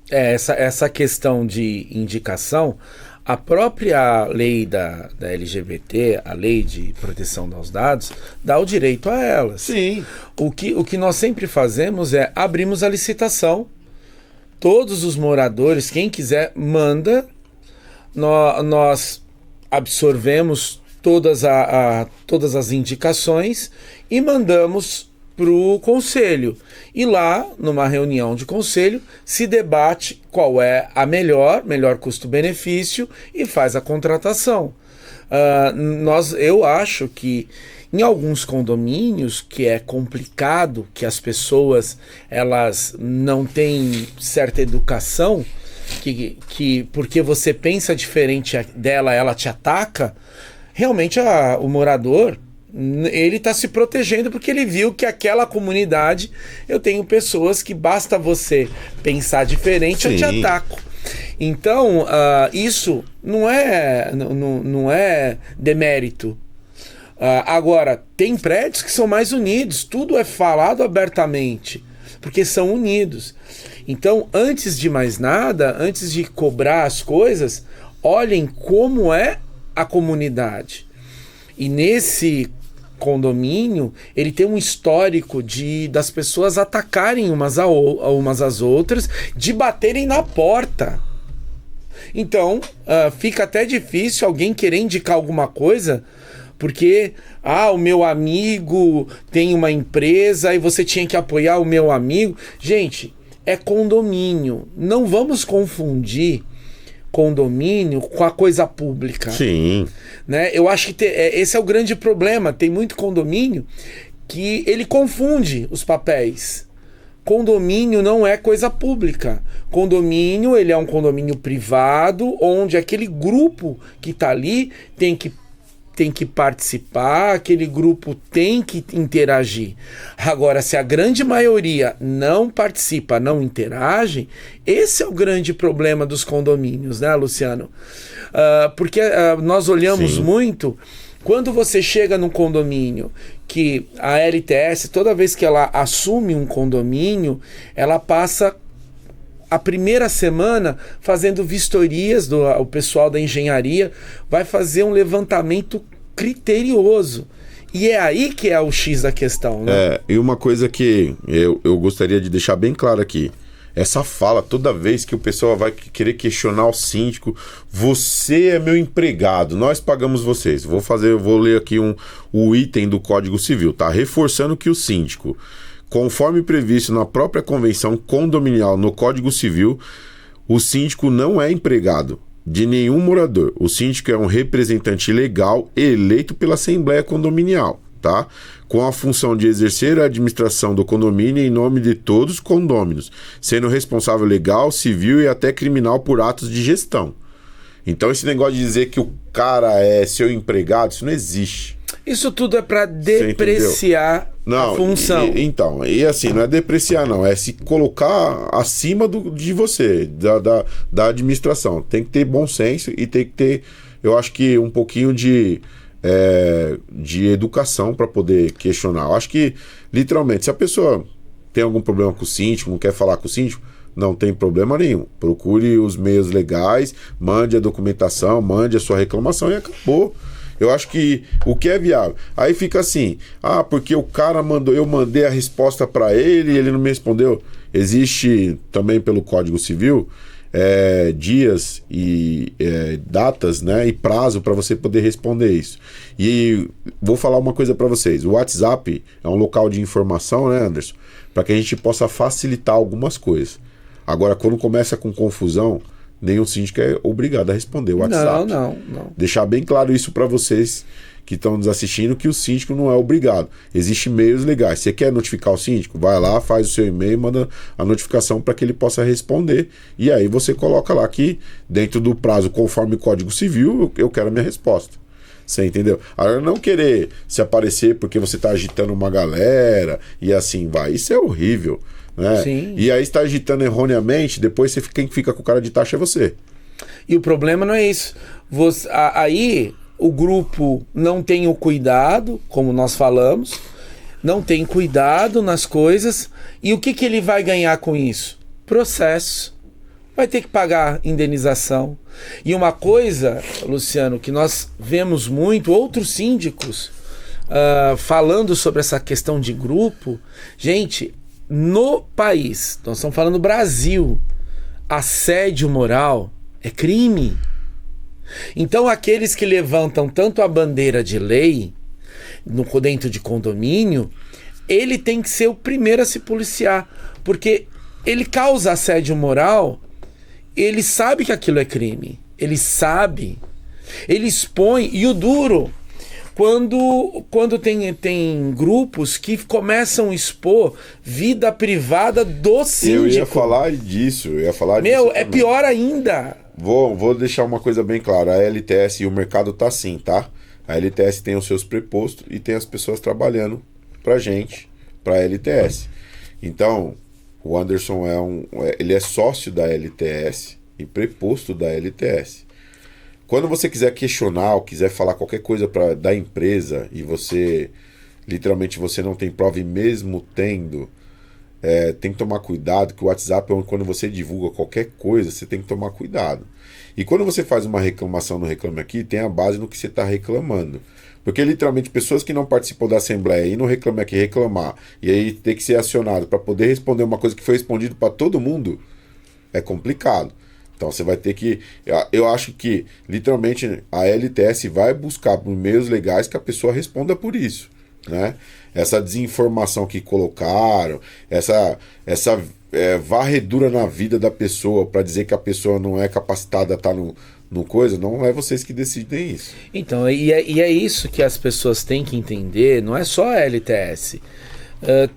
Essa questão de indicação, a própria lei da LGBT, a lei de proteção dos dados, dá o direito a elas. Sim. O que nós sempre fazemos é abrimos a licitação. Todos os moradores, quem quiser, manda. Nós absorvemos todas as indicações e mandamos para o conselho. E lá, numa reunião de conselho, se debate qual é a melhor custo-benefício e faz a contratação. Eu acho que em alguns condomínios que é complicado, que as pessoas elas não têm certa educação, que porque você pensa diferente dela, ela te ataca. Realmente o morador, ele está se protegendo porque ele viu que aquela comunidade, eu tenho pessoas que basta você pensar diferente, Sim. Eu te ataco. Então, isso não é demérito. Agora, tem prédios que são mais unidos, tudo é falado abertamente, porque são unidos. Então, antes de mais nada, antes de cobrar as coisas, olhem como é a comunidade. E nesse condomínio, ele tem um histórico das pessoas atacarem umas às outras, de baterem na porta. Então, fica até difícil alguém querer indicar alguma coisa, porque o meu amigo tem uma empresa e você tinha que apoiar o meu amigo. Gente, é condomínio. Não vamos confundir condomínio com a coisa pública. Sim. Né? Eu acho que esse é o grande problema. Tem muito condomínio que ele confunde os papéis. Condomínio não é coisa pública. Condomínio, ele é um condomínio privado, onde aquele grupo que está ali tem que participar, aquele grupo tem que interagir. Agora, se a grande maioria não participa, não interage, esse é o grande problema dos condomínios, né, Luciano? Porque nós olhamos muito, quando você chega num condomínio, que a LTS, toda vez que ela assume um condomínio, ela passa a primeira semana fazendo vistorias, o pessoal da engenharia vai fazer um levantamento criterioso. E é aí que é o X da questão, né? E uma coisa que eu gostaria de deixar bem claro aqui, essa fala, toda vez que o pessoal vai querer questionar o síndico, você é meu empregado, nós pagamos vocês. Vou ler aqui o item do Código Civil, tá? Reforçando que o síndico, conforme previsto na própria convenção condominial no Código Civil, o síndico não é empregado de nenhum morador. O síndico é um representante legal eleito pela Assembleia Condominial, tá? Com a função de exercer a administração do condomínio em nome de todos os condôminos, sendo responsável legal, civil e até criminal por atos de gestão. Então esse negócio de dizer que o cara é seu empregado, isso não existe. Isso tudo é para depreciar a função. E assim, não é depreciar não, é se colocar acima de você, da administração. Tem que ter bom senso e tem que ter, eu acho que um pouquinho de educação para poder questionar. Eu acho que, literalmente, se a pessoa tem algum problema com o síndico, não quer falar com o síndico, não tem problema nenhum. Procure os meios legais, mande a documentação, mande a sua reclamação e acabou. Eu acho que o que é viável. Aí fica assim, porque o cara eu mandei a resposta para ele e ele não me respondeu. Existe também pelo Código Civil dias e datas, né, e prazo para você poder responder isso. E vou falar uma coisa para vocês. O WhatsApp é um local de informação, né, Anderson? Para que a gente possa facilitar algumas coisas. Agora, quando começa com confusão, nenhum síndico é obrigado a responder o WhatsApp. Não. Deixar bem claro isso para vocês que estão nos assistindo, que o síndico não é obrigado. Existem meios legais. Você quer notificar o síndico? Vai lá, faz o seu e-mail, manda a notificação para que ele possa responder. E aí você coloca lá que, dentro do prazo, conforme o Código Civil, eu quero a minha resposta. Você entendeu? Agora, não querer se aparecer porque você está agitando uma galera e assim vai. Isso é horrível. Né? Sim. E aí está agitando erroneamente, depois quem fica com o cara de taxa é você. E o problema não é isso. Aí o grupo não tem o cuidado, como nós falamos, não tem cuidado nas coisas. E o que ele vai ganhar com isso? Processo. Vai ter que pagar indenização. E uma coisa, Luciano, que nós vemos muito, outros síndicos falando sobre essa questão de grupo. Gente, no país, nós estamos falando Brasil, assédio moral é crime. Então aqueles que levantam tanto a bandeira de lei dentro de condomínio, ele tem que ser o primeiro a se policiar, porque ele causa assédio moral, ele sabe que aquilo é crime, ele sabe, ele expõe. E o duro, quando tem grupos que começam a expor vida privada do síndico. Eu ia falar disso, é pior ainda. Vou deixar uma coisa bem clara, a LTS e o mercado tá assim, tá? A LTS tem os seus prepostos e tem as pessoas trabalhando pra gente, pra LTS. Então, o Anderson ele é sócio da LTS e preposto da LTS. Quando você quiser questionar ou quiser falar qualquer coisa da empresa e você, literalmente, você não tem prova e mesmo tendo, tem que tomar cuidado, que o WhatsApp, quando você divulga qualquer coisa, você tem que tomar cuidado. E quando você faz uma reclamação no Reclame Aqui, tem a base no que você está reclamando. Porque, literalmente, pessoas que não participam da Assembleia e no Reclame Aqui reclamar, e aí ter que ser acionado para poder responder uma coisa que foi respondido para todo mundo, é complicado. Então você vai ter que... Eu acho que, literalmente, a LTS vai buscar por meios legais que a pessoa responda por isso, né? Essa desinformação que colocaram, essa varredura na vida da pessoa para dizer que a pessoa não é capacitada a estar no coisa, não é vocês que decidem isso. Então, e é isso que as pessoas têm que entender, não é só a LTS.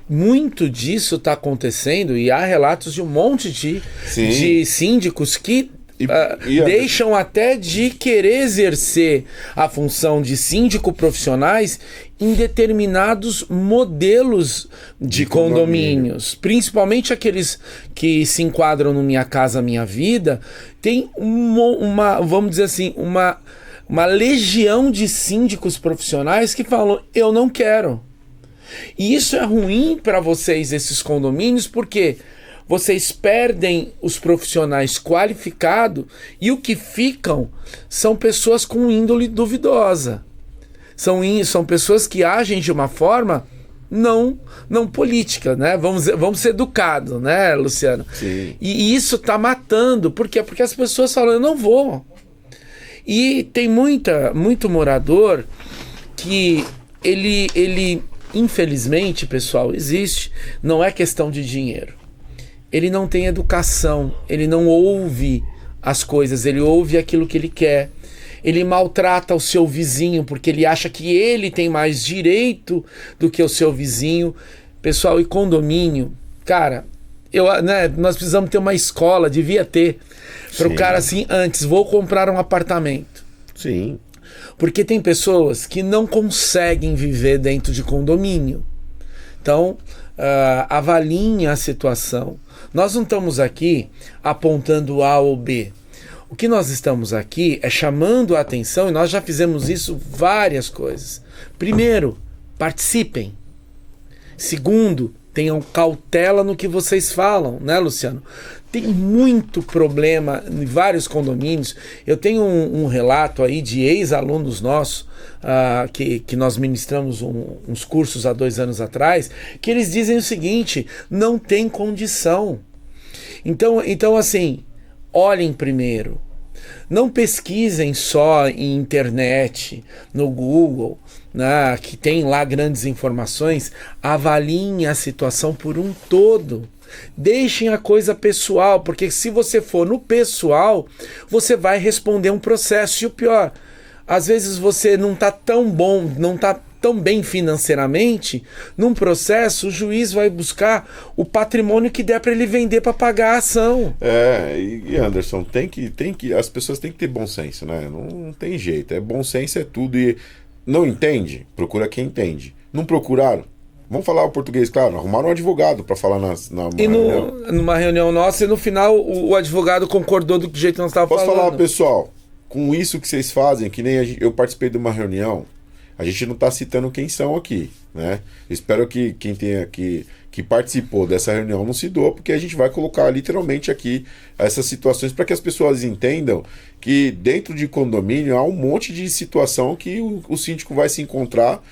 Muito disso está acontecendo e há relatos de um monte de síndicos que deixam até de querer exercer a função de síndico profissionais em determinados modelos de condomínios, principalmente aqueles que se enquadram no Minha Casa Minha Vida. Tem vamos dizer assim, uma legião de síndicos profissionais que falam, eu não quero. E isso é ruim para vocês, esses condomínios, porque vocês perdem os profissionais qualificados e o que ficam são pessoas com índole duvidosa. São pessoas que agem de uma forma não política, né? Vamos ser educados, né, Luciano? Sim. E isso está matando. Por quê? Porque as pessoas falam, eu não vou. E tem muito morador que ele infelizmente, pessoal, existe, não é questão de dinheiro. Ele não tem educação, ele não ouve as coisas, ele ouve aquilo que ele quer. Ele maltrata o seu vizinho porque ele acha que ele tem mais direito do que o seu vizinho. Pessoal, e condomínio, cara, nós precisamos ter uma escola, devia ter, para o cara assim, antes, vou comprar um apartamento. Sim. Porque tem pessoas que não conseguem viver dentro de condomínio. Então, avaliem a situação. Nós não estamos aqui apontando A ou B. O que nós estamos aqui é chamando a atenção, e nós já fizemos isso várias coisas. Primeiro, participem. Segundo, tenham cautela no que vocês falam, né, Luciano? Tem muito problema em vários condomínios. Eu tenho um relato aí de ex-alunos nossos, que nós ministramos uns cursos há 2 anos atrás, que eles dizem o seguinte, não tem condição. Então assim, olhem primeiro. Não pesquisem só em internet, no Google, né, que tem lá grandes informações. Avaliem a situação por um todo. Deixem a coisa pessoal, porque se você for no pessoal, você vai responder um processo. E o pior, às vezes você não está tão bom, não está tão bem financeiramente, num processo o juiz vai buscar o patrimônio que der para ele vender para pagar a ação. E Anderson, as pessoas têm que ter bom senso, né? Não tem jeito, bom senso é tudo. E não entende? Procura quem entende. Não procuraram? Vamos falar o português, claro, arrumaram um advogado para falar numa reunião nossa, e no final o advogado concordou do jeito que nós estávamos falando. Posso falar, pessoal, com isso que vocês fazem, que nem eu participei de uma reunião, a gente não está citando quem são aqui, né? Espero que quem tenha que participou dessa reunião não se doa, porque a gente vai colocar literalmente aqui essas situações para que as pessoas entendam que dentro de condomínio há um monte de situação que o síndico vai se encontrar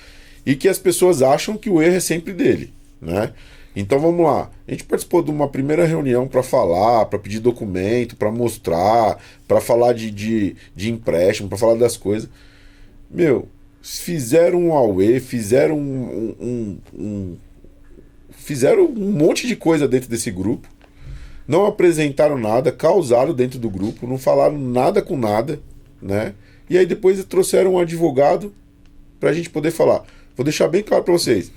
e que as pessoas acham que o erro é sempre dele, né? Então vamos lá, a gente participou de uma primeira reunião para falar, para pedir documento, para mostrar, para falar de empréstimo, para falar das coisas. Fizeram um auê, fizeram fizeram um monte de coisa dentro desse grupo, não apresentaram nada, causaram dentro do grupo, não falaram nada com nada, né? E aí depois trouxeram um advogado para a gente poder falar. Vou deixar bem claro para vocês,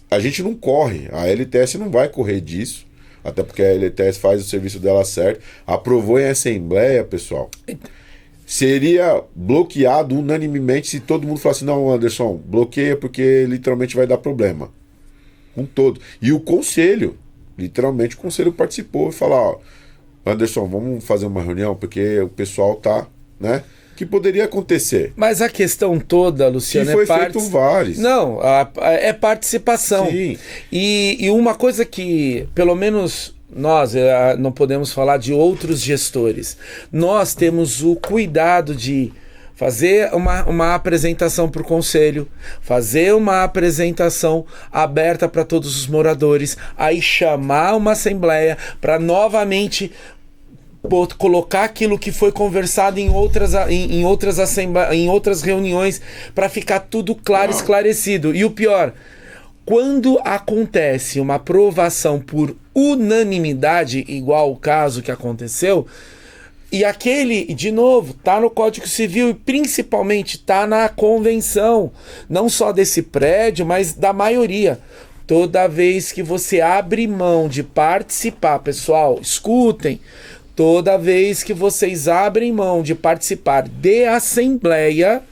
a gente não corre, a LTS não vai correr disso, até porque a LTS faz o serviço dela certo, aprovou em assembleia, pessoal. Seria bloqueado unanimemente se todo mundo falasse, não, Anderson, bloqueia porque literalmente vai dar problema. Com todo. E o conselho, literalmente o conselho participou e falou, Anderson, vamos fazer uma reunião porque o pessoal tá, né? Que poderia acontecer. Mas a questão toda, Luciano, que foi feito vários. Não, é participação. Sim. E uma coisa que, pelo menos nós, não podemos falar de outros gestores, nós temos o cuidado de fazer uma apresentação para o conselho, fazer uma apresentação aberta para todos os moradores, aí chamar uma assembleia para novamente colocar aquilo que foi conversado em outras reuniões para ficar tudo claro, esclarecido. E o pior, Quando acontece uma aprovação por unanimidade, igual o caso que aconteceu, e aquele, de novo, tá no Código Civil e principalmente tá na convenção, não só desse prédio, mas da maioria. Toda vez que você abre mão de participar, pessoal, escutem, toda vez que vocês abrem mão de participar de assembleia,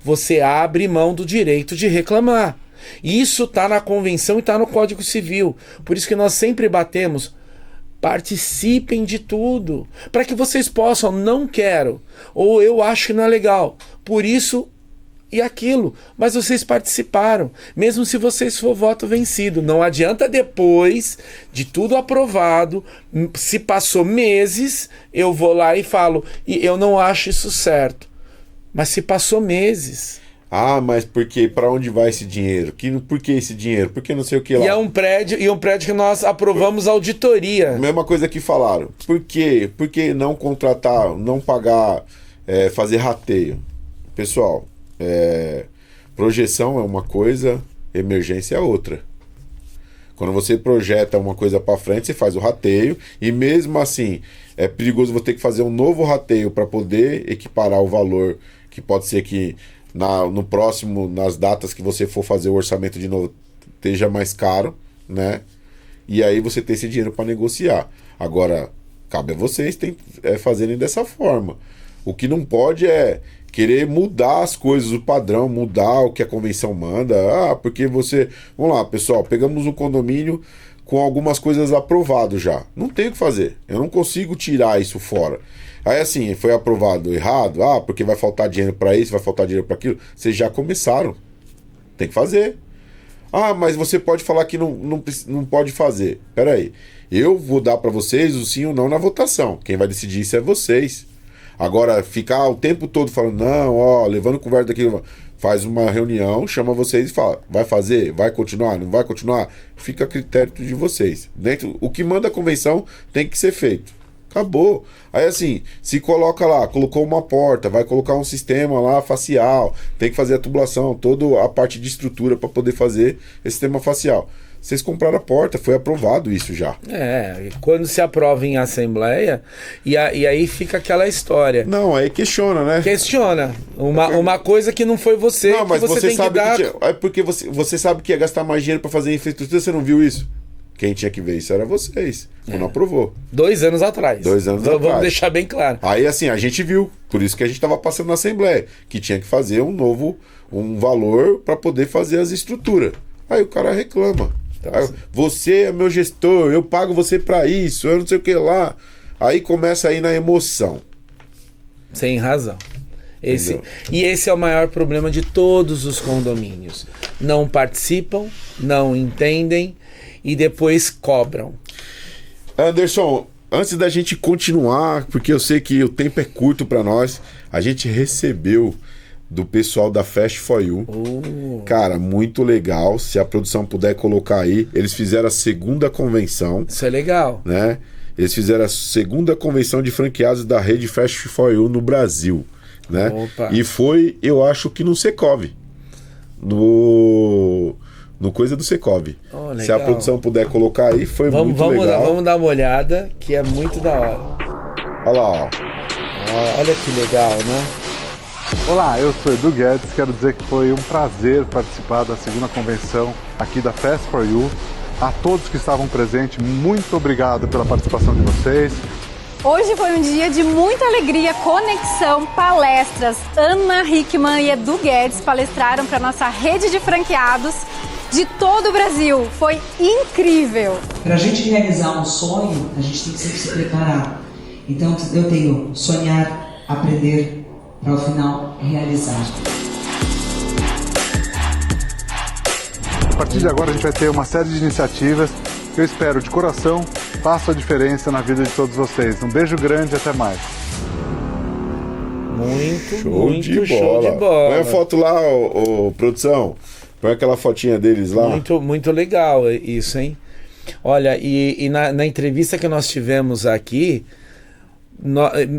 você abre mão do direito de reclamar. Isso está na convenção e está no Código Civil. Por isso que nós sempre batemos, participem de tudo, para que vocês possam, não quero, ou eu acho que não é legal, por isso e aquilo, mas vocês participaram, mesmo se vocês for voto vencido. Não adianta depois de tudo aprovado, se passou meses, eu vou lá e falo, e eu não acho isso certo. Mas se passou meses. Ah, mas por quê? Para onde vai esse dinheiro? Por que esse dinheiro? Por que não sei o que lá? E é um prédio que nós aprovamos auditoria. Mesma coisa que falaram. Por quê? Por que não contratar, não pagar, fazer rateio? Pessoal, projeção é uma coisa, emergência é outra. Quando você projeta uma coisa para frente, você faz o rateio, e mesmo assim é perigoso você ter que fazer um novo rateio para poder equiparar o valor, que pode ser que no próximo, nas datas que você for fazer o orçamento de novo, esteja mais caro, né? E aí você tem esse dinheiro para negociar. Agora, cabe a vocês fazerem dessa forma. O que não pode é querer mudar as coisas, o padrão, mudar o que a convenção manda. Ah, porque você... Vamos lá, pessoal, pegamos um condomínio com algumas coisas aprovadas já. Não tem o que fazer. Eu não consigo tirar isso fora. Aí assim, foi aprovado errado, porque vai faltar dinheiro para isso, vai faltar dinheiro para aquilo. Vocês já começaram. Tem que fazer. Ah, mas você pode falar que não pode fazer. Pera aí. Eu vou dar para vocês o sim ou não na votação. Quem vai decidir isso é vocês. Agora, ficar o tempo todo falando, não, levando conversa daqui, faz uma reunião, chama vocês e fala, vai fazer? Vai continuar? Não vai continuar? Fica a critério de vocês. O que manda a convenção tem que ser feito. Acabou. Aí assim, se coloca lá, colocou uma porta, vai colocar um sistema lá facial, tem que fazer a tubulação, toda a parte de estrutura para poder fazer esse sistema facial. Vocês compraram a porta, foi aprovado isso já. Quando se aprova em assembleia, e aí fica aquela história. Não, aí questiona, né? Questiona. Uma coisa que não foi você, não, mas que você tem sabe que dar... é porque você sabe que ia gastar mais dinheiro para fazer infraestrutura, você não viu isso? Quem tinha que ver isso era vocês, quando aprovou. 2 anos atrás. 2 anos atrás. Vamos deixar bem claro. Aí assim, a gente viu, por isso que a gente estava passando na Assembleia, que tinha que fazer um valor para poder fazer as estruturas. Aí o cara reclama. Então, Aí, você é meu gestor, eu pago você para isso, eu não sei o que lá. Aí começa aí na emoção. Sem razão. Esse é o maior problema de todos os condomínios. Não participam, não entendem e depois cobram. Anderson, antes da gente continuar, porque eu sei que o tempo é curto para nós, a gente recebeu do pessoal da Fast For You. Cara, muito legal. Se a produção puder colocar aí, eles fizeram a 2ª convenção. Isso é legal. Né? Eles fizeram a 2ª convenção de franqueados da rede Fast For You no Brasil. Né? Opa. E foi, eu acho que no Secov. No coisa do Secov. Se a produção puder colocar aí, foi muito legal. Vamos dar uma olhada, que é muito da hora. Olha lá, ó. Olha que legal, né? Olá, eu sou Edu Guedes, quero dizer que foi um prazer participar da 2ª convenção aqui da Fast For You. A todos que estavam presentes, muito obrigado pela participação de vocês. Hoje foi um dia de muita alegria, conexão, palestras. Ana Hickman e Edu Guedes palestraram para nossa rede de franqueados de todo o Brasil. Foi incrível! Para a gente realizar um sonho, a gente tem que sempre se preparar. Então eu tenho sonhar, aprender, para ao final realizar. A partir de agora a gente vai ter uma série de iniciativas que eu espero de coração façam a diferença na vida de todos vocês. Um beijo grande e até mais. Show de bola. Põe a foto lá, produção. Põe aquela fotinha deles lá. Muito legal isso, hein? Olha, e na entrevista que nós tivemos aqui,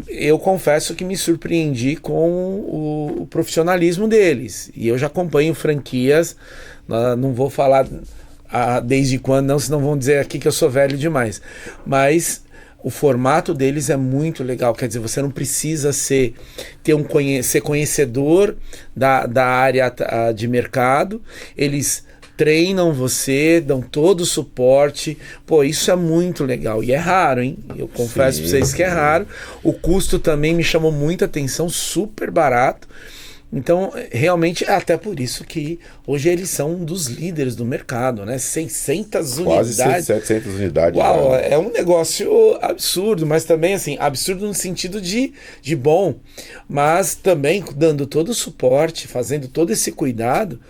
eu confesso que me surpreendi com o profissionalismo deles. E eu já acompanho franquias, não vou falar desde quando, não, senão vão dizer aqui que eu sou velho demais. Mas o formato deles é muito legal. Quer dizer, você não precisa ser conhecedor da área de mercado. Eles treinam você, dão todo o suporte. Pô, isso é muito legal. E é raro, hein? Eu confesso para vocês que é raro. O custo também me chamou muita atenção, super barato. Então, realmente, é até por isso que hoje eles são um dos líderes do mercado, né? 600 unidades. Quase 700 unidades. Uau, é um negócio absurdo, mas também, assim, absurdo no sentido de bom. Mas também dando todo o suporte, fazendo todo esse cuidado,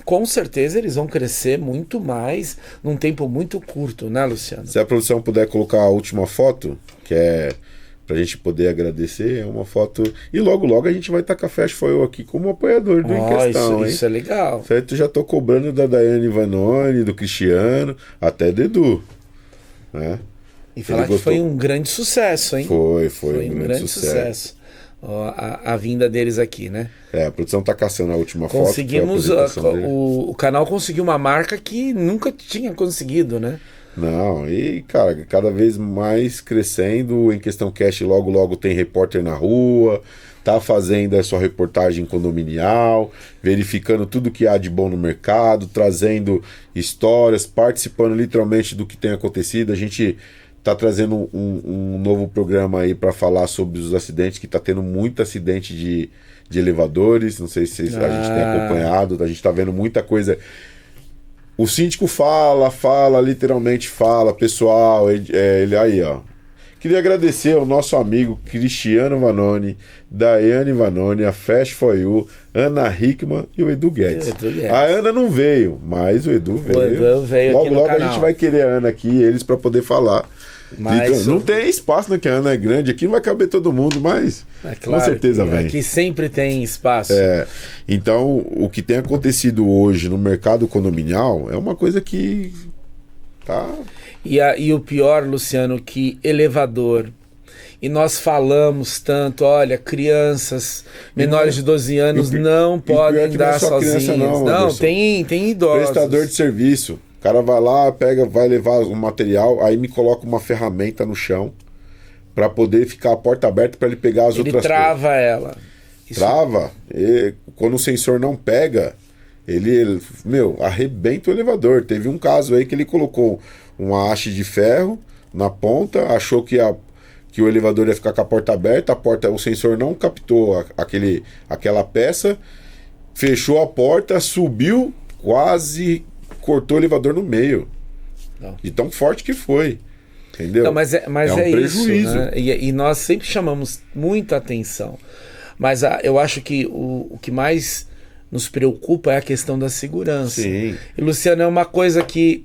com certeza eles vão crescer muito mais num tempo muito curto, né, Luciano? Se a produção puder colocar a última foto, que é pra gente poder agradecer, é uma foto. E logo a gente vai estar com a Fast For You aqui como apoiador do Em Questão, isso é legal. Certo? Já tô cobrando da Daiane Vanoni, do Cristiano, até do Edu. Né? E falar que foi um grande sucesso, hein? Foi um grande sucesso. A vinda deles aqui, né? A produção tá caçando a última Conseguimos, foto. o canal conseguiu uma marca que nunca tinha conseguido, né? Não, e cara, cada vez mais crescendo. Em Questão Cash, logo tem repórter na rua, tá fazendo a sua reportagem condominial, verificando tudo que há de bom no mercado, trazendo histórias, participando literalmente do que tem acontecido. A gente tá trazendo um novo programa aí para falar sobre os acidentes, que tá tendo muito acidente de elevadores. Não sei se a gente tem acompanhado, a gente tá vendo muita coisa. O síndico literalmente fala, pessoal, ele aí, ó. Queria agradecer ao nosso amigo Cristiano Vanoni, Daiane Vanoni, a Fast For You, Ana Hickman e o Edu Guedes. A Ana não veio, mas o Edu veio. O Edu veio aqui no logo canal. A gente vai querer a Ana aqui e eles para poder falar. Mas não tem espaço, né? Que a Ana é grande, aqui não vai caber todo mundo, mas com certeza vem. Aqui sempre tem espaço. Então, o que tem acontecido hoje no mercado condominial é uma coisa que tá... E o pior, Luciano, que elevador. E nós falamos tanto, olha, crianças menores de 12 anos não podem andar sozinhas. Não, tem idosos. Prestador de serviço. O cara vai lá, vai levar o material, aí me coloca uma ferramenta no chão para poder ficar a porta aberta para ele pegar as outras coisas. Ele trava ela. Trava. E quando o sensor não pega, ele arrebenta o elevador. Teve um caso aí que ele colocou uma haste de ferro na ponta, achou que o elevador ia ficar com a porta aberta, o sensor não captou aquela peça, fechou a porta, subiu, quase cortou o elevador no meio. Não. De tão forte que foi. Entendeu? Não, mas é um prejuízo. Isso, né? E nós sempre chamamos muita atenção. Mas eu acho que o que mais nos preocupa é a questão da segurança. Sim. E, Luciano, é uma coisa que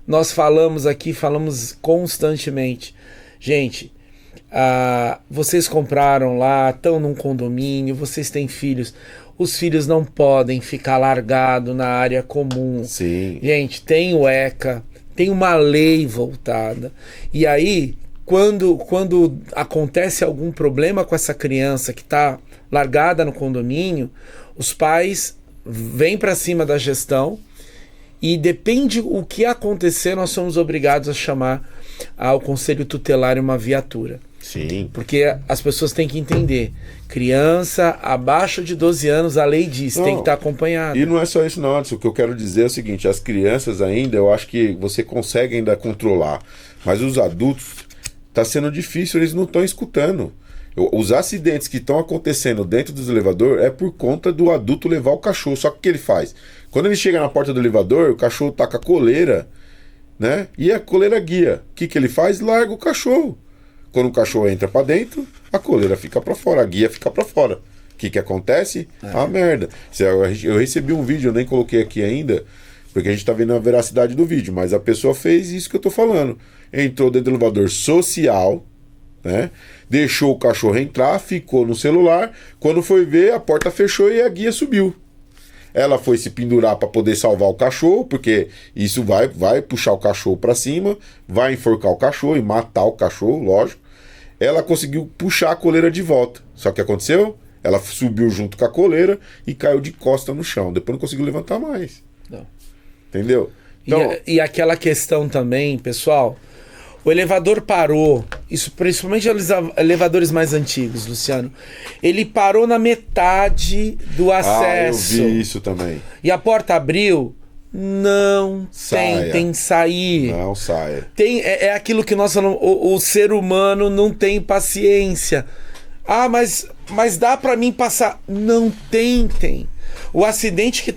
nós falamos constantemente. Gente, vocês compraram lá, estão num condomínio, vocês têm filhos. Os filhos não podem ficar largados na área comum. Sim. Gente, tem o ECA, tem uma lei voltada. E aí, quando acontece algum problema com essa criança que está largada no condomínio, os pais vêm para cima da gestão e depende o que acontecer, nós somos obrigados a chamar ao Conselho Tutelar uma viatura. Sim. Porque as pessoas têm que entender. Criança abaixo de 12 anos, a lei diz, tem que estar acompanhado. E não é só isso não, Anderson. O que eu quero dizer é o seguinte, as crianças ainda, eu acho que você consegue ainda controlar. Mas os adultos, tá sendo difícil, eles não estão escutando. Os acidentes que estão acontecendo dentro dos elevadores é por conta do adulto levar o cachorro. Só que o que ele faz? Quando ele chega na porta do elevador, o cachorro tá com a coleira, né? E a coleira guia. O que ele faz? Larga o cachorro. Quando o cachorro entra para dentro, a coleira fica para fora, a guia fica para fora. O que acontece? A merda. Eu recebi um vídeo, eu nem coloquei aqui ainda, porque a gente tá vendo a veracidade do vídeo, mas a pessoa fez isso que eu tô falando. Entrou dentro do elevador social, né? Deixou o cachorro entrar, ficou no celular. Quando foi ver, a porta fechou e a guia subiu. Ela foi se pendurar para poder salvar o cachorro, porque isso vai puxar o cachorro para cima, vai enforcar o cachorro e matar o cachorro, lógico. ela conseguiu puxar a coleira de volta. Só que aconteceu? Ela subiu junto com a coleira e caiu de costa no chão. Depois não conseguiu levantar mais. Não. Entendeu? Então, E aquela questão também, pessoal, o elevador parou, isso principalmente os elevadores mais antigos, Luciano, ele parou na metade do acesso. eu vi isso também. E a porta abriu, não tentem sair. Não saia. É aquilo que nós falamos, o ser humano não tem paciência. Ah, mas dá pra mim passar. Não tentem. O acidente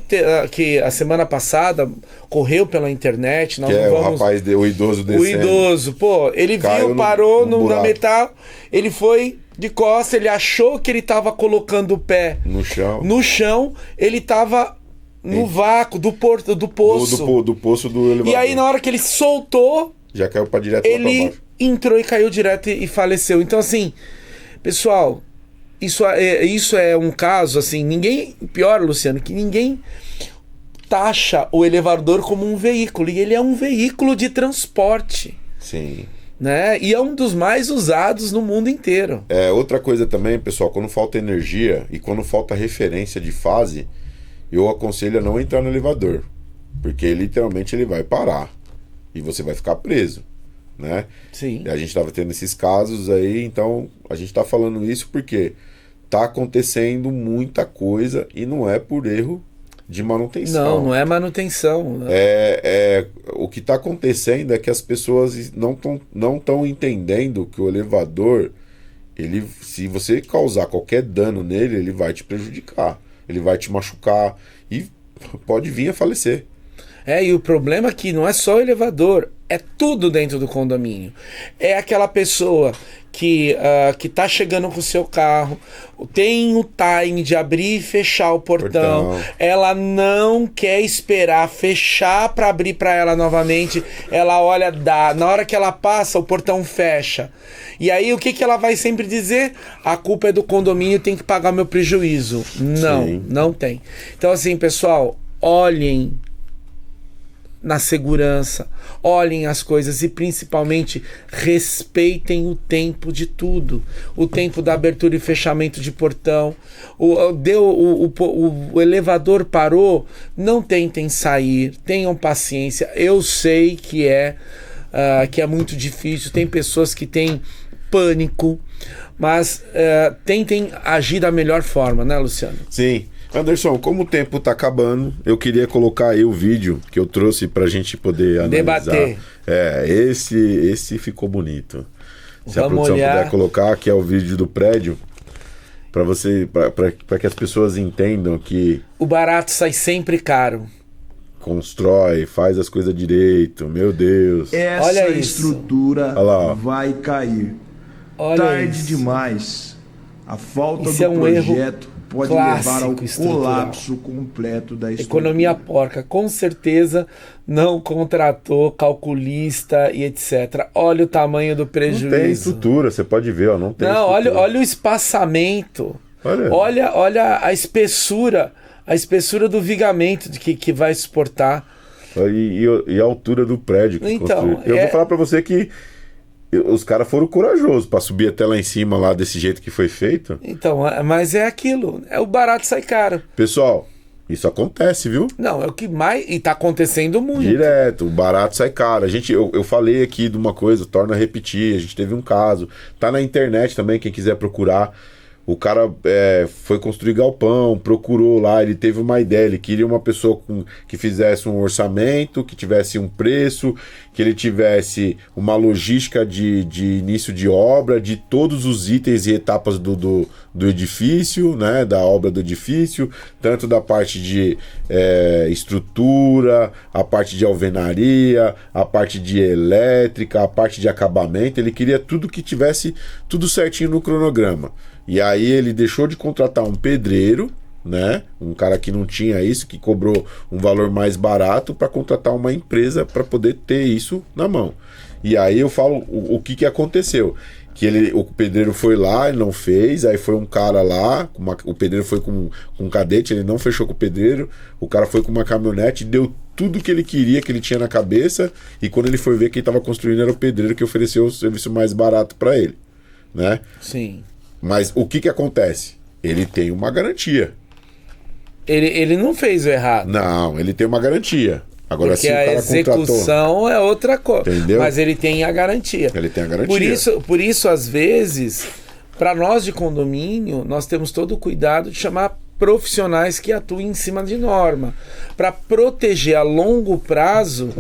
que a semana passada correu pela internet. Nós o rapaz, o idoso descendo. O idoso, pô, ele viu, parou na metal, ele foi de costas, ele achou que ele tava colocando o pé no chão, ele tava no vácuo do poço. Do poço do elevador. E aí, na hora que ele soltou, já caiu pra direto ele lá pra baixo. Entrou e caiu direto e faleceu. Então, assim, pessoal, isso é um caso, assim, pior, Luciano, que ninguém taxa o elevador como um veículo. E ele é um veículo de transporte. Sim. Né? E é um dos mais usados no mundo inteiro. Outra coisa também, pessoal, quando falta energia e quando falta referência de fase, eu aconselho a não entrar no elevador. Porque literalmente ele vai parar. E você vai ficar preso. Né? Sim. A gente estava tendo esses casos aí, então a gente está falando isso porque tá acontecendo muita coisa e não é por erro de manutenção. Não é manutenção. O que está acontecendo é que as pessoas não estão entendendo que o elevador, se você causar qualquer dano nele, ele vai te prejudicar, ele vai te machucar e pode vir a falecer. E o problema é que não é só o elevador, é tudo dentro do condomínio. É aquela pessoa que tá chegando com o seu carro, tem o time de abrir e fechar o portão. Ela não quer esperar fechar para abrir para ela novamente. Ela olha, na hora que ela passa, o portão fecha. E aí o que ela vai sempre dizer? A culpa é do condomínio, tem que pagar meu prejuízo. Não tem. Então, assim, pessoal, olhem na segurança, olhem as coisas e principalmente respeitem o tempo de tudo, o tempo da abertura e fechamento de portão. O elevador parou, não tentem sair, tenham paciência. Eu sei que é muito difícil, tem pessoas que têm pânico, mas tentem agir da melhor forma, né, Luciano? Sim. Anderson, como o tempo tá acabando, eu queria colocar aí o vídeo que eu trouxe pra gente poder analisar. Debater. Esse ficou bonito. Se a produção puder colocar, que é o vídeo do prédio, para que as pessoas entendam que o barato sai sempre caro. Constrói, faz as coisas direito, meu Deus. Essa estrutura vai cair. Tarde demais. A falta do projeto pode levar ao colapso completo da estrutura. Economia porca, com certeza não contratou calculista e etc. Olha o tamanho do prejuízo. Não tem estrutura, você pode ver, não tem estrutura. Olha o espaçamento. Olha a espessura do vigamento que vai suportar. E a altura do prédio que construiu. Eu vou falar para você que os caras foram corajosos para subir até lá em cima, lá desse jeito que foi feito. Então, mas é aquilo. O barato sai caro. Pessoal, isso acontece, viu? Não, é o que mais... E tá acontecendo muito. Direto, o barato sai caro. Eu falei aqui de uma coisa, torno a repetir. A gente teve um caso. Tá na internet também, quem quiser procurar. O cara foi construir galpão, procurou lá, ele teve uma ideia, ele queria uma pessoa que fizesse um orçamento, que tivesse um preço, que ele tivesse uma logística de início de obra, de todos os itens e etapas do edifício, né, da obra do edifício, tanto da parte de estrutura, a parte de alvenaria, a parte de elétrica, a parte de acabamento. Ele queria tudo que tivesse tudo certinho no cronograma. E aí ele deixou de contratar um pedreiro, né? Um cara que não tinha isso, que cobrou um valor mais barato, para contratar uma empresa para poder ter isso na mão. E aí eu falo o que aconteceu. Que o pedreiro foi lá, ele não fez, aí foi um cara lá, o pedreiro foi com um cadete, ele não fechou com o pedreiro, o cara foi com uma caminhonete, deu tudo que ele queria, que ele tinha na cabeça, e quando ele foi ver quem estava construindo era o pedreiro que ofereceu o serviço mais barato para ele. né? Sim. Mas o que acontece? Ele tem uma garantia. Ele não fez o errado. Não, ele tem uma garantia. Agora, porque se o cara a execução é outra coisa. Entendeu? Mas ele tem a garantia. Ele tem a garantia. Por isso às vezes, para nós de condomínio, nós temos todo o cuidado de chamar profissionais que atuem em cima de norma, para proteger a longo prazo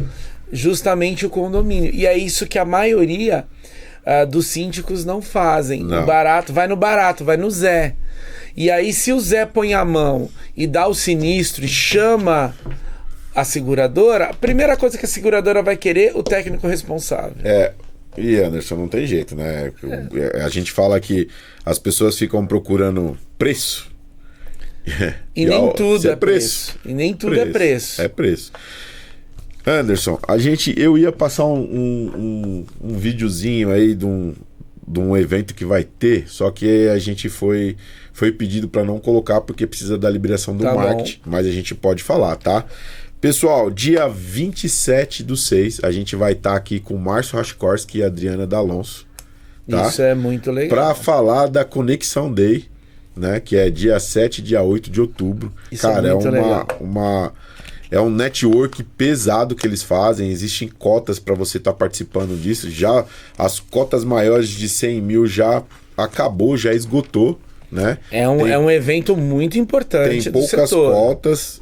justamente o condomínio. E é isso que a maioria dos síndicos não fazem. Não. O barato vai no Zé. E aí, se o Zé põe a mão e dá o sinistro e chama a seguradora, a primeira coisa que a seguradora vai querer, o técnico responsável. E Anderson, não tem jeito, né? A gente fala que as pessoas ficam procurando preço. E nem tudo é preço. E nem tudo é preço. É preço. Anderson, eu ia passar um videozinho aí de um evento que vai ter, só que a gente foi pedido para não colocar porque precisa da liberação do marketing, mas a gente pode falar, tá? Pessoal, dia 27/6, a gente vai estar aqui com o Márcio Rashkorski e a Adriana D'Alonso. Tá? Isso é muito legal. Para falar da Conexão Day, né? Que é dia 7 e dia 8 de outubro. Isso cara, é muito legal. É um network pesado que eles fazem. Existem cotas para você estar participando disso. Já as cotas maiores de 100 mil já acabou, já esgotou. Né? É um evento muito importante. Tem poucas cotas.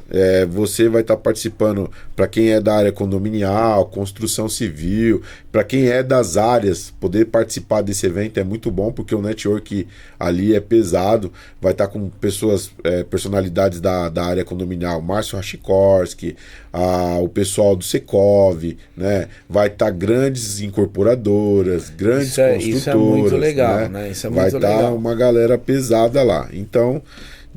Você vai estar participando para quem é da área condominial, construção civil, para quem é das áreas, poder participar desse evento é muito bom, porque o network ali é pesado. Vai estar com pessoas, personalidades da área condominial, Márcio Rashkorski, o pessoal do Secov, né? Vai estar grandes incorporadoras, grandes construtoras. Isso é muito legal, né? Isso é muito vai estar uma galera pesada lá. Então,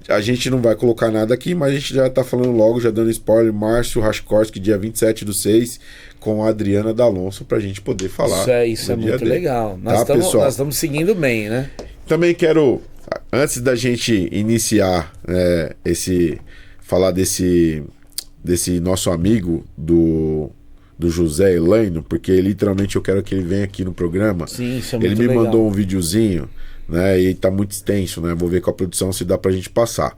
a gente não vai colocar nada aqui, mas a gente já tá falando logo, já dando spoiler, Márcio Rashkorski, dia 27/6, com a Adriana D'Alonso, pra gente poder falar. Isso é muito legal. Nós estamos seguindo bem, né? Também quero, antes da gente iniciar falar desse nosso amigo do José Elaino, porque literalmente eu quero que ele venha aqui no programa. Sim, isso é muito legal. Ele me mandou um videozinho, né, e tá muito extenso, né? Vou ver com a produção se dá pra gente passar.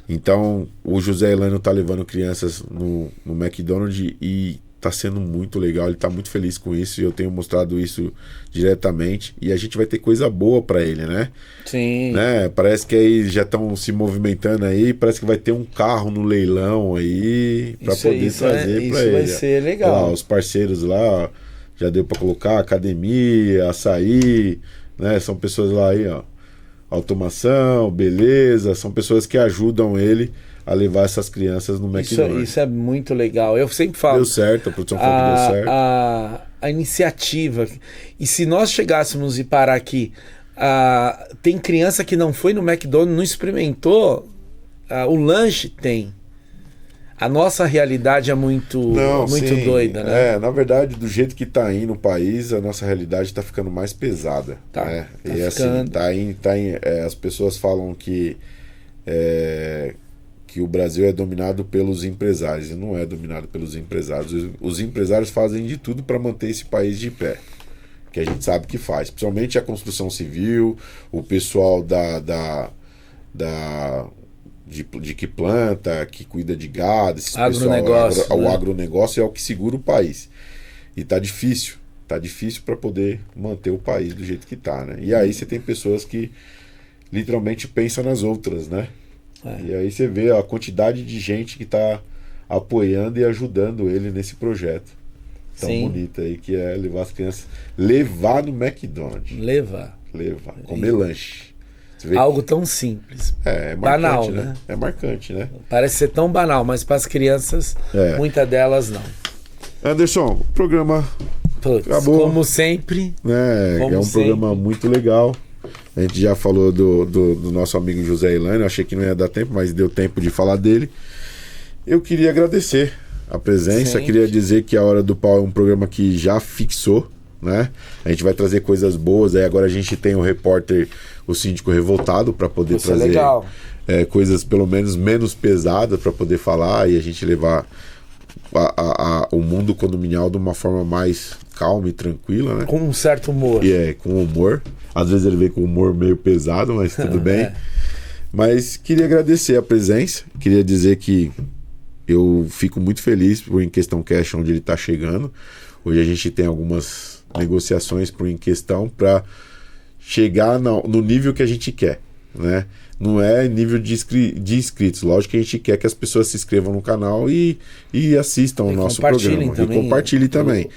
Então, o José Elaino tá levando crianças no McDonald's e tá sendo muito legal, ele tá muito feliz com isso e eu tenho mostrado isso diretamente e a gente vai ter coisa boa pra ele, né? Sim. Né? Parece que aí já estão se movimentando aí, parece que vai ter um carro no leilão aí pra poder trazer pra ele. Isso vai ser legal. Lá, os parceiros lá, já deu pra colocar academia, açaí, né? São pessoas lá aí, ó, automação, beleza, são pessoas que ajudam ele a levar essas crianças no McDonald's. Isso é muito legal. Eu sempre falo. Deu certo, a produção falou que deu certo. A iniciativa. E se nós chegássemos e parar aqui, tem criança que não foi no McDonald's, não experimentou o lanche, tem. A nossa realidade é muito doida, né? Na verdade, do jeito que tá indo o país, a nossa realidade tá ficando mais pesada. Tá, né? Tá e ficando. assim, as pessoas falam que o Brasil é dominado pelos empresários, e não é dominado pelos empresários. Os empresários fazem de tudo para manter esse país de pé, que a gente sabe que faz, principalmente a construção civil, o pessoal de que planta, que cuida de gado, esses agronegócio, pessoal, o agronegócio é o que segura o país. E tá difícil para poder manter o país do jeito que tá, né? E aí você tem pessoas que literalmente pensam nas outras, né? E aí você vê a quantidade de gente que tá apoiando e ajudando ele nesse projeto tão bonito aí, que é levar as crianças, levar no McDonald's. Levar. Comer lanche. Algo tão simples. É marcante, banal, né? É marcante, né? Parece ser tão banal, mas para as crianças, muitas delas não. Anderson, o programa acabou. Como sempre. É um programa muito legal. A gente já falou do nosso amigo José Elaino. Achei que não ia dar tempo, mas deu tempo de falar dele. Eu queria agradecer a presença. Sempre. Queria dizer que a Hora do Pau é um programa que já fixou, né? A gente vai trazer coisas boas. Aí agora a gente tem o repórter, o síndico revoltado, para poder trazer coisas pelo menos pesadas para poder falar e a gente levar o mundo condominial de uma forma mais calma e tranquila, né? Com um certo humor. E com humor. Às vezes ele vem com humor meio pesado, mas tudo bem. Mas queria agradecer a presença. Queria dizer que eu fico muito feliz por Em Questão Cash, onde ele está chegando. Hoje a gente tem algumas negociações para o Em Questão para chegar no nível que a gente quer, né? Não é nível de inscritos. Lógico que a gente quer que as pessoas se inscrevam no canal e assistam o nosso programa. E compartilhem também.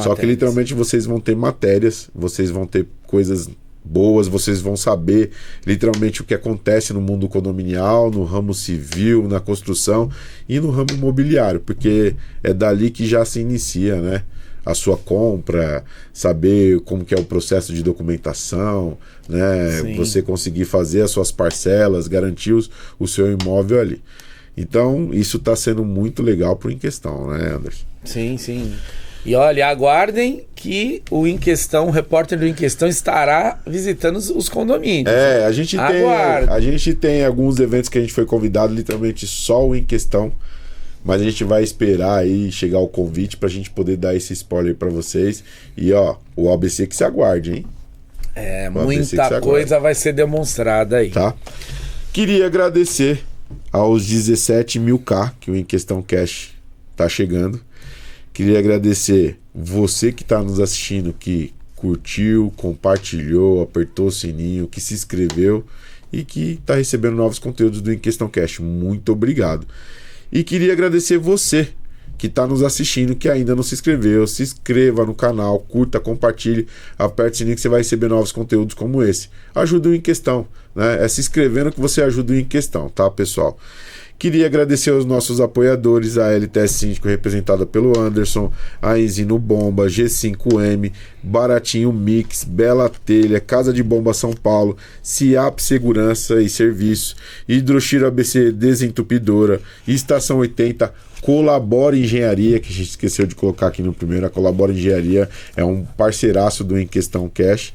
Só que literalmente vocês vão ter matérias, vocês vão ter coisas boas, vocês vão saber literalmente o que acontece no mundo condominial, no ramo civil, na construção e no ramo imobiliário, porque é dali que já se inicia, né? A sua compra, saber como que é o processo de documentação, né? Sim. Você conseguir fazer as suas parcelas, garantir o seu imóvel ali. Então, isso está sendo muito legal pro Em Questão, né, Anderson? Sim, sim. E olha, aguardem que o repórter do Em Questão estará visitando os condomínios. A gente tem alguns eventos que a gente foi convidado, literalmente só o Em Questão. Mas a gente vai esperar aí chegar o convite pra gente poder dar esse spoiler pra vocês. E o ABC que se aguarde, hein? Muita coisa vai ser demonstrada aí. Tá? Queria agradecer aos 17 mil K que o Em Questão Cash tá chegando. Queria agradecer você que tá nos assistindo, que curtiu, compartilhou, apertou o sininho, que se inscreveu e que tá recebendo novos conteúdos do Em Questão Cash. Muito obrigado. E queria agradecer você que está nos assistindo, que ainda não se inscreveu. Se inscreva no canal, curta, compartilhe, aperte o sininho que você vai receber novos conteúdos como esse. Ajuda o Em Questão, né? É se inscrevendo que você ajuda o Em Questão, tá, pessoal? Queria agradecer aos nossos apoiadores, a LTS Síndico, representada pelo Anderson, a Enzino Bomba, G5M, Baratinho Mix, Bela Telha, Casa de Bomba São Paulo, CIAP Segurança e Serviços, Hidroxiro ABC Desentupidora, Estação 80, Colabora Engenharia, que a gente esqueceu de colocar aqui no primeiro. A Colabora Engenharia é um parceiraço do Em Questão Cash.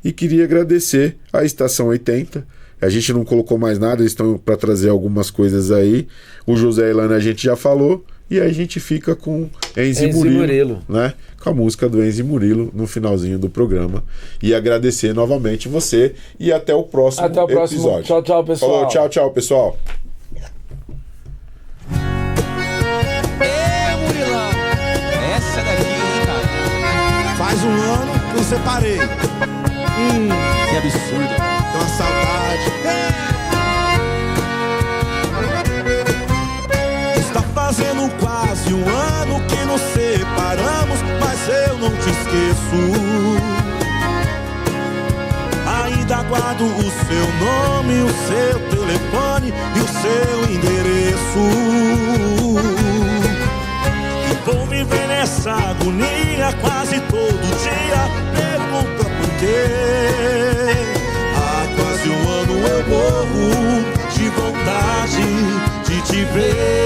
E queria agradecer a Estação 80. A gente não colocou mais nada, eles estão para trazer algumas coisas aí. O José e Ilana a gente já falou. E aí a gente fica com Enzi Murilo, né? Com a música do Enzi Murilo no finalzinho do programa. E agradecer novamente você. E até o próximo episódio. Tchau, tchau, pessoal. Falou, tchau, tchau, pessoal. Murilão, essa daqui, hein, cara? Faz um ano que eu separei. Que absurdo. Tem uma saudade. Está fazendo quase um ano que nos separamos, mas eu não te esqueço. Ainda guardo o seu nome, o seu telefone e o seu endereço. E vou viver nessa agonia quase todo dia. Pergunta por quê? Há quase um ano eu morro de vontade de te ver.